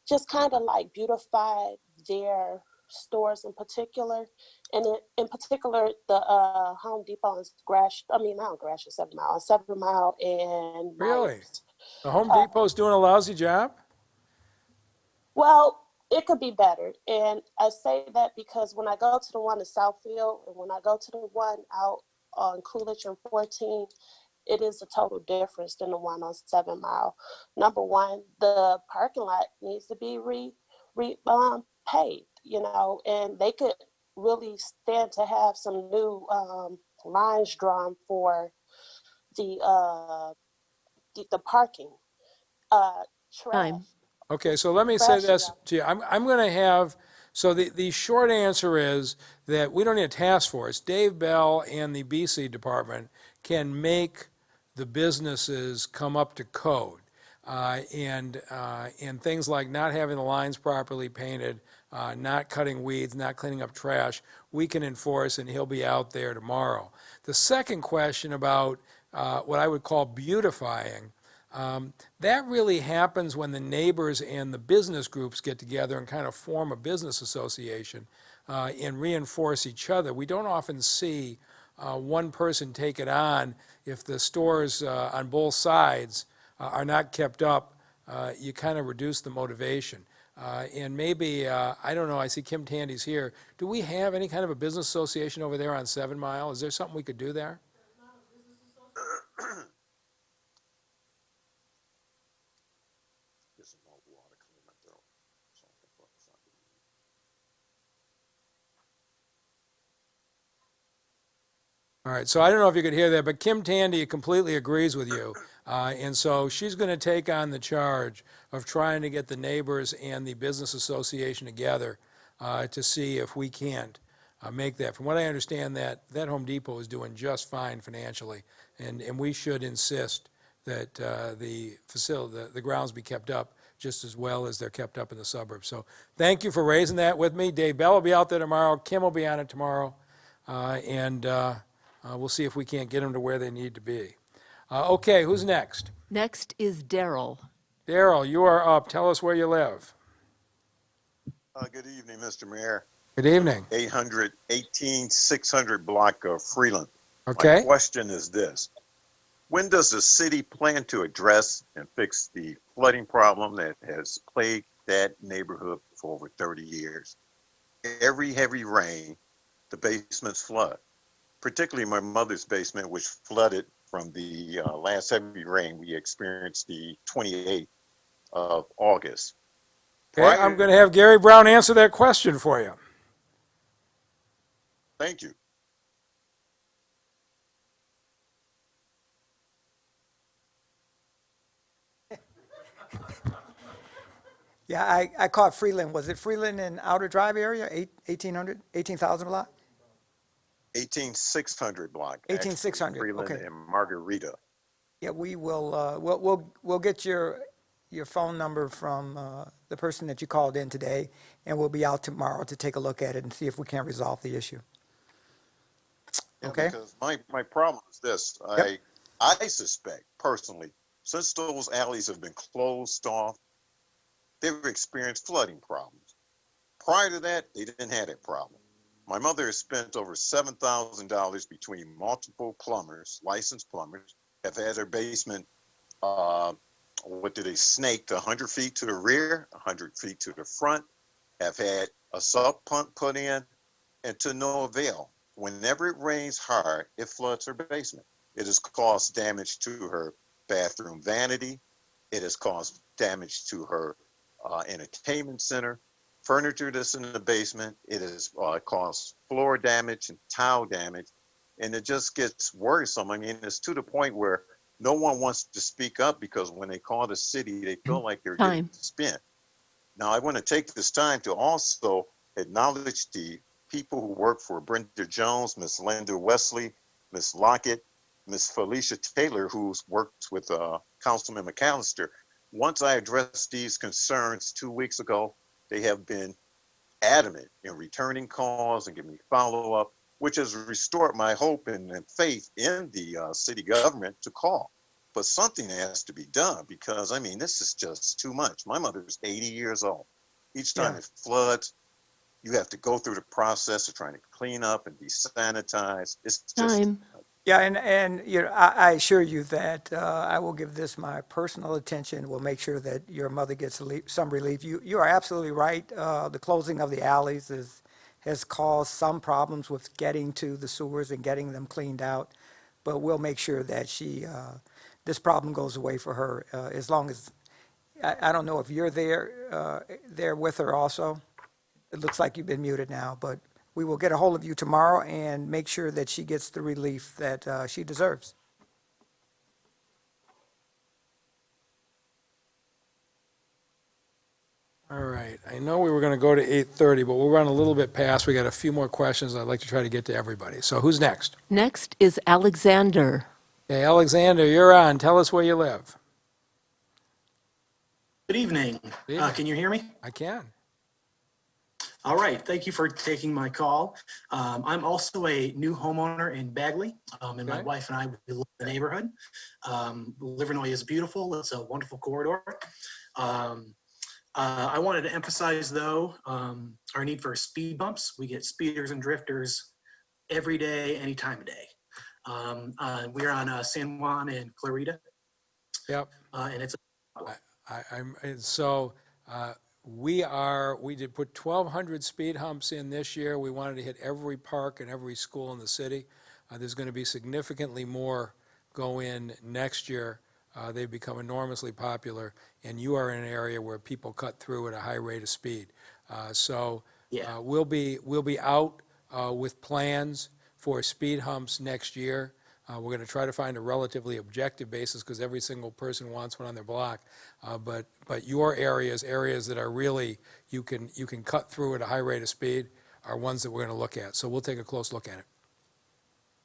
just kind of like beautify their stores in particular. And in particular, the Home Depot is not Gratiot, 7 Mile, 7 Mile and Really? Myers. The Home Depot's doing a lousy job? Well, it could be better. And I say that because when I go to the one in Southfield and when I go to the one out on Coolidge and 14, it is a total difference than the one on 7 Mile. Number one, the parking lot needs to be paved, and they could really stand to have some new lines drawn for the parking. Trash. Time. Okay, so let me say Trash, this yeah. to you. I'm going to have, so the short answer is that we don't need a task force. Dave Bell and the BC department can make the businesses come up to code. And things like not having the lines properly painted, not cutting weeds, not cleaning up trash, we can enforce, and he'll be out there tomorrow. The second question about what I would call beautifying, that really happens when the neighbors and the business groups get together and kind of form a business association and reinforce each other. We don't often see one person take it on. If the stores on both sides are not kept up, you kind of reduce the motivation. And maybe, I don't know, I see Kim Tandy's here. Do we have any kind of a business association over there on 7 Mile? Is there something we could do there? All right, so I don't know if you could hear that, but Kim Tandy completely agrees with you. And so she's going to take on the charge of trying to get the neighbors and the business association together to see if we can't make that. From what I understand, that Home Depot is doing just fine financially, and we should insist that the grounds be kept up just as well as they're kept up in the suburbs. So thank you for raising that with me. Dave Bell will be out there tomorrow. Kim will be on it tomorrow. And we'll see if we can't get them to where they need to be. Okay, who's next? Next is Daryl. Daryl, you are up. Tell us where you live. Good evening, Mr. Mayor. Good evening. 18600 block of Freeland. Okay. My question is this. When does the city plan to address and fix the flooding problem that has plagued that neighborhood for over 30 years? Every heavy rain, the basements flood, particularly my mother's basement, which flooded from the last heavy rain we experienced the 28th of August. Okay, I'm going to have Gary Brown answer that question for you. Thank you. Yeah, I caught Freeland. Was it Freeland in Outer Drive area, 18,000 block? 18600 block. 18600, Freeland okay. and Margarita. Yeah, we will, we'll get your phone number from the person that you called in today, and we'll be out tomorrow to take a look at it and see if we can resolve the issue. Okay? Because my problem is this. Yep. I suspect, personally, since those alleys have been closed off, they've experienced flooding problems. Prior to that, they didn't have that problem. My mother has spent over $7,000 between multiple plumbers, licensed plumbers, have had her basement, snaked 100 feet to the rear, 100 feet to the front, have had a sub pump put in, and to no avail. Whenever it rains hard, it floods her basement. It has caused damage to her bathroom vanity. It has caused damage to her entertainment center, furniture that's in the basement. It has caused floor damage and tile damage, and it just gets worrisome. I mean, it's to the point where no one wants to speak up because when they call the city, they feel like they're getting spent. Now, I want to take this time to also acknowledge the people who work for Brenda Jones, Miss Linda Wesley, Miss Lockett, Miss Felicia Taylor, who's worked with Councilman McAllister. Once I addressed these concerns 2 weeks ago, they have been adamant in returning calls and giving me follow-up, which has restored my hope and faith in the city government to call. But something has to be done because, I mean, this is just too much. My mother's 80 years old. Each time it floods, you have to go through the process of trying to clean up and desanitize. It's just Time. Yeah, and you know, I assure you that I will give this my personal attention. We'll make sure that your mother gets some relief. You are absolutely right. The closing of the alleys has caused some problems with getting to the sewers and getting them cleaned out. But we'll make sure that this problem goes away for her as long as, I don't know if you're there with her also. It looks like you've been muted now, but we will get a hold of you tomorrow and make sure that she gets the relief that she deserves. All right, I know we were going to go to 8:30, but we'll run a little bit past. We got a few more questions. I'd like to try to get to everybody. So who's next? Next is Alexander. Hey, Alexander, you're on. Tell us where you live. Good evening. Can you hear me? I can. All right. Thank you for taking my call. I'm also a new homeowner in Bagley, and my wife and I we love the neighborhood. Livernois is beautiful. It's a wonderful corridor. I wanted to emphasize, though, our need for speed bumps. We get speeders and drifters every day, any time of day. We're on San Juan and Clarita. Yep. And it's we did put 1,200 speed humps in this year. We wanted to hit every park and every school in the city. There's going to be significantly more go in next year. They've become enormously popular, and you are in an area where people cut through at a high rate of speed. We'll be out with plans for speed humps next year. We're going to try to find a relatively objective basis because every single person wants one on their block. But your areas that are really, you can cut through at a high rate of speed are ones that we're going to look at. So we'll take a close look at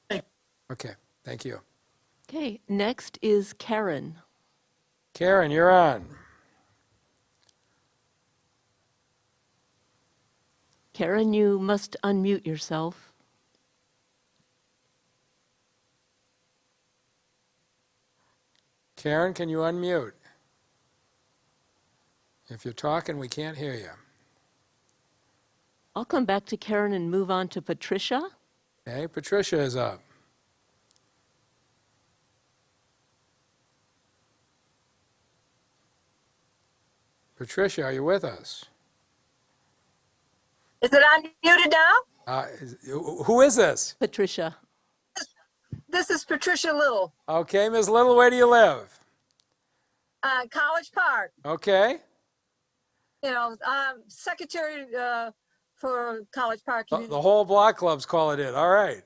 it. Okay, thank you. Okay, next is Karen. Karen, you're on. Karen, you must unmute yourself. Karen, can you unmute? If you're talking, we can't hear you. I'll come back to Karen and move on to Patricia. Okay, Patricia is up. Patricia, are you with us? Is it unmuted now? Who is this? Patricia. This is Patricia Little, Okay, Ms. Little, where do you live? College Park. Okay. You know, secretary for College Park. The whole block club's calling in. All right.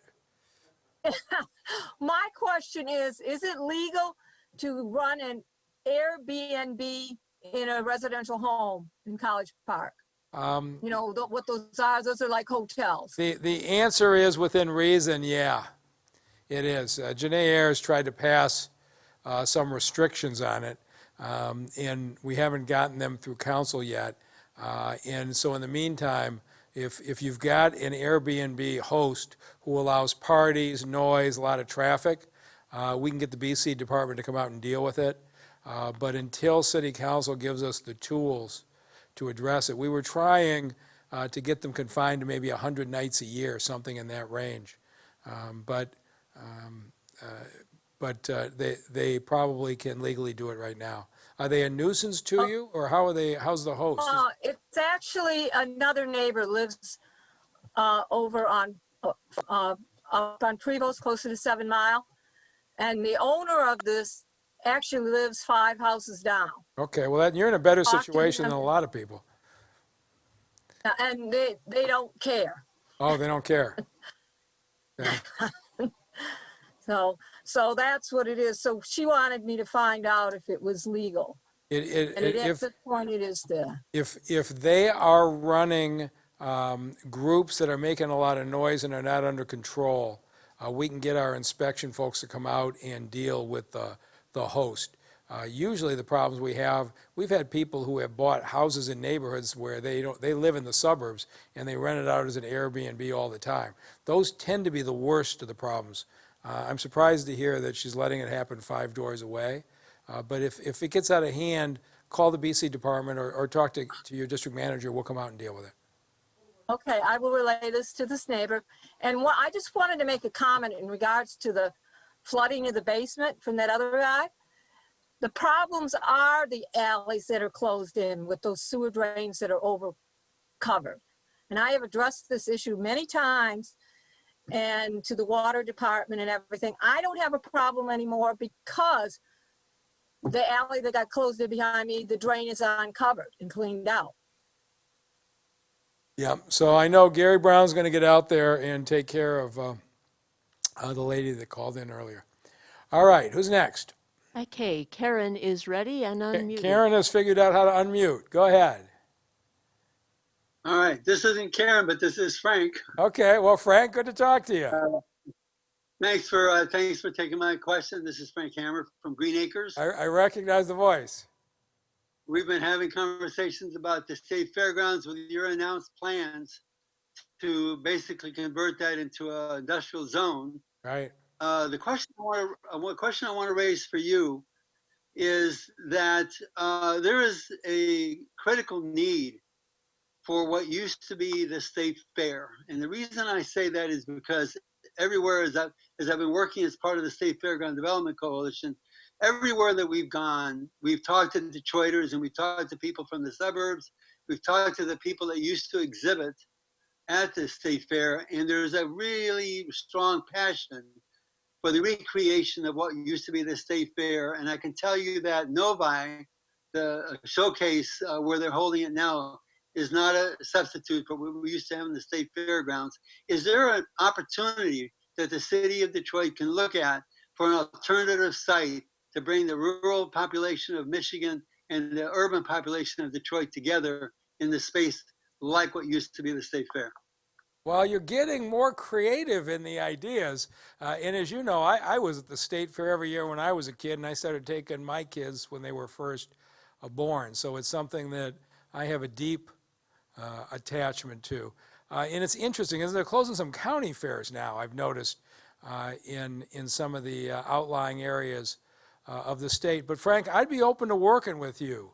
My question is it legal to run an Airbnb in a residential home in College Park? You know, what those are? Those are like hotels. The answer is within reason, yeah, it is. Janae Ayers tried to pass some restrictions on it, and we haven't gotten them through council yet. And so in the meantime, if you've got an Airbnb host who allows parties, noise, a lot of traffic, we can get the BC department to come out and deal with it. But until City Council gives us the tools to address it, we were trying to get them confined to maybe 100 nights a year, something in that range. But they probably can legally do it right now. Are they a nuisance to you, or how's the host? It's actually another neighbor lives over on up on Prevost, closer to 7 Mile, and the owner of this actually lives 5 houses down. Okay, well, you're in a better situation than a lot of people. And they don't care. Oh, they don't care. Okay. So that's what it is. So she wanted me to find out if it was legal. At this point, it is there. If they are running groups that are making a lot of noise and are not under control, we can get our inspection folks to come out and deal with the host. Usually the problems we've had people who have bought houses in neighborhoods where they live in the suburbs and they rent it out as an Airbnb all the time. Those tend to be the worst of the problems. I'm surprised to hear that she's letting it happen 5 doors away. But if it gets out of hand, call the BC department or talk to your district manager. We'll come out and deal with it. Okay, I will relay this to this neighbor. And I just wanted to make a comment in regards to the flooding of the basement from that other guy. The problems are the alleys that are closed in with those sewer drains that are over covered. And I have addressed this issue many times and to the water department and everything. I don't have a problem anymore because the alley that got closed in behind me, the drain is uncovered and cleaned out. Yeah, so I know Gary Brown's going to get out there and take care of the lady that called in earlier. All right, who's next? Okay, Karen is ready and unmuted. Karen has figured out how to unmute. Go ahead. All right, this isn't Karen, but this is Frank. Okay, well, Frank, good to talk to you. Thanks for taking my question. This is Frank Hammer from Green Acres. I recognize the voice. We've been having conversations about the state fairgrounds with your announced plans to basically convert that into an industrial zone. Right. The question I want to raise for you is that there is a critical need for what used to be the state fair. And the reason I say that is because everywhere as I've been working as part of the State Fairground Development Coalition, everywhere that we've gone, we've talked to Detroiters and we've talked to people from the suburbs. We've talked to the people that used to exhibit at the state fair. And there's a really strong passion for the recreation of what used to be the state fair. And I can tell you that Novi, the showcase where they're holding it now, is not a substitute for what we used to have in the state fairgrounds. Is there an opportunity that the city of Detroit can look at for an alternative site to bring the rural population of Michigan and the urban population of Detroit together in the space like what used to be the state fair? Well, you're getting more creative in the ideas. And as you know, I was at the state fair every year when I was a kid, and I started taking my kids when they were first born. So it's something that I have a deep attachment to. And it's interesting, as they're closing some county fairs now, I've noticed in some of the outlying areas of the state. But Frank, I'd be open to working with you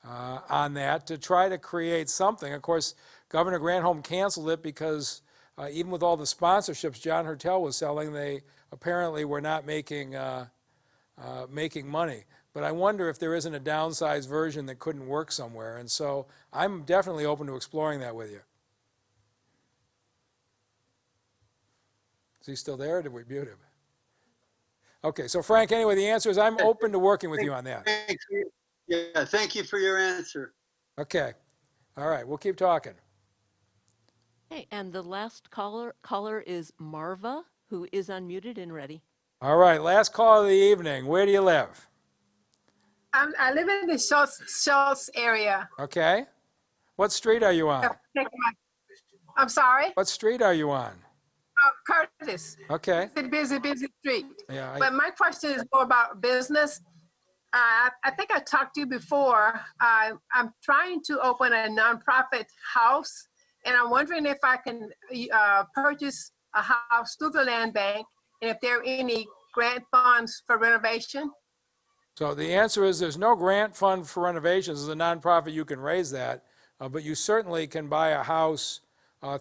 on that to try to create something. Of course, Governor Granholm canceled it because even with all the sponsorships John Hertel was selling, they apparently were not making money. But I wonder if there isn't a downsized version that couldn't work somewhere. And so I'm definitely open to exploring that with you. Is he still there, or did we mute him? Okay, so Frank, anyway, the answer is I'm open to working with you on that. Yeah, thank you for your answer. Okay, all right, we'll keep talking. Okay, and the last caller is Marva, who is unmuted and ready. All right, last call of the evening. Where do you live? I live in the Schultz area. Okay. What street are you on? I'm sorry? What street are you on? Curtis. Okay. It's a busy street. Yeah. But my question is more about business. I think I talked to you before. I'm trying to open a nonprofit house, and I'm wondering if I can purchase a house through the land bank, and if there are any grant funds for renovation. So the answer is there's no grant fund for renovations. As a nonprofit, you can raise that, but you certainly can buy a house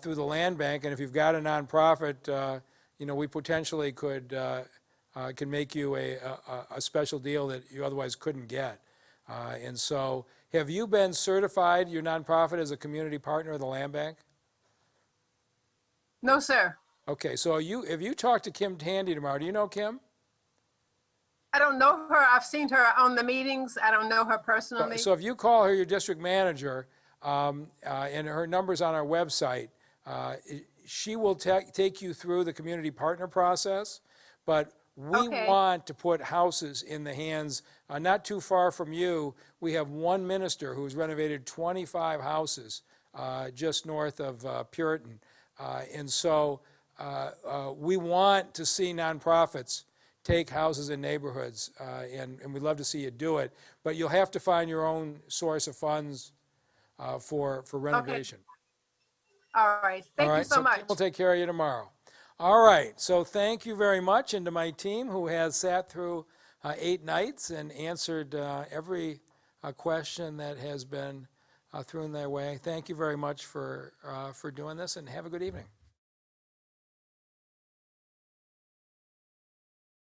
through the land bank. And if you've got a nonprofit, we potentially can make you a special deal that you otherwise couldn't get. And so, have you been certified, your nonprofit, as a community partner of the land bank? No, sir. Okay, so if you talk to Kim Tandy tomorrow, do you know Kim? I don't know her. I've seen her on the meetings. I don't know her personally. So if you call her your district manager, and her number's on our website, she will take you through the community partner process. But we want to put houses in the hands, not too far from you. We have one minister who's renovated 25 houses just north of Puritan. And so we want to see nonprofits take houses in neighborhoods, and we'd love to see you do it. But you'll have to find your own source of funds for renovation. All right. Thank All you right, so much. Kim will take care of you tomorrow. All right, so thank you very much, and to my team who has sat through 8 nights and answered every question that has been thrown their way. Thank you very much for doing this, and have a good evening.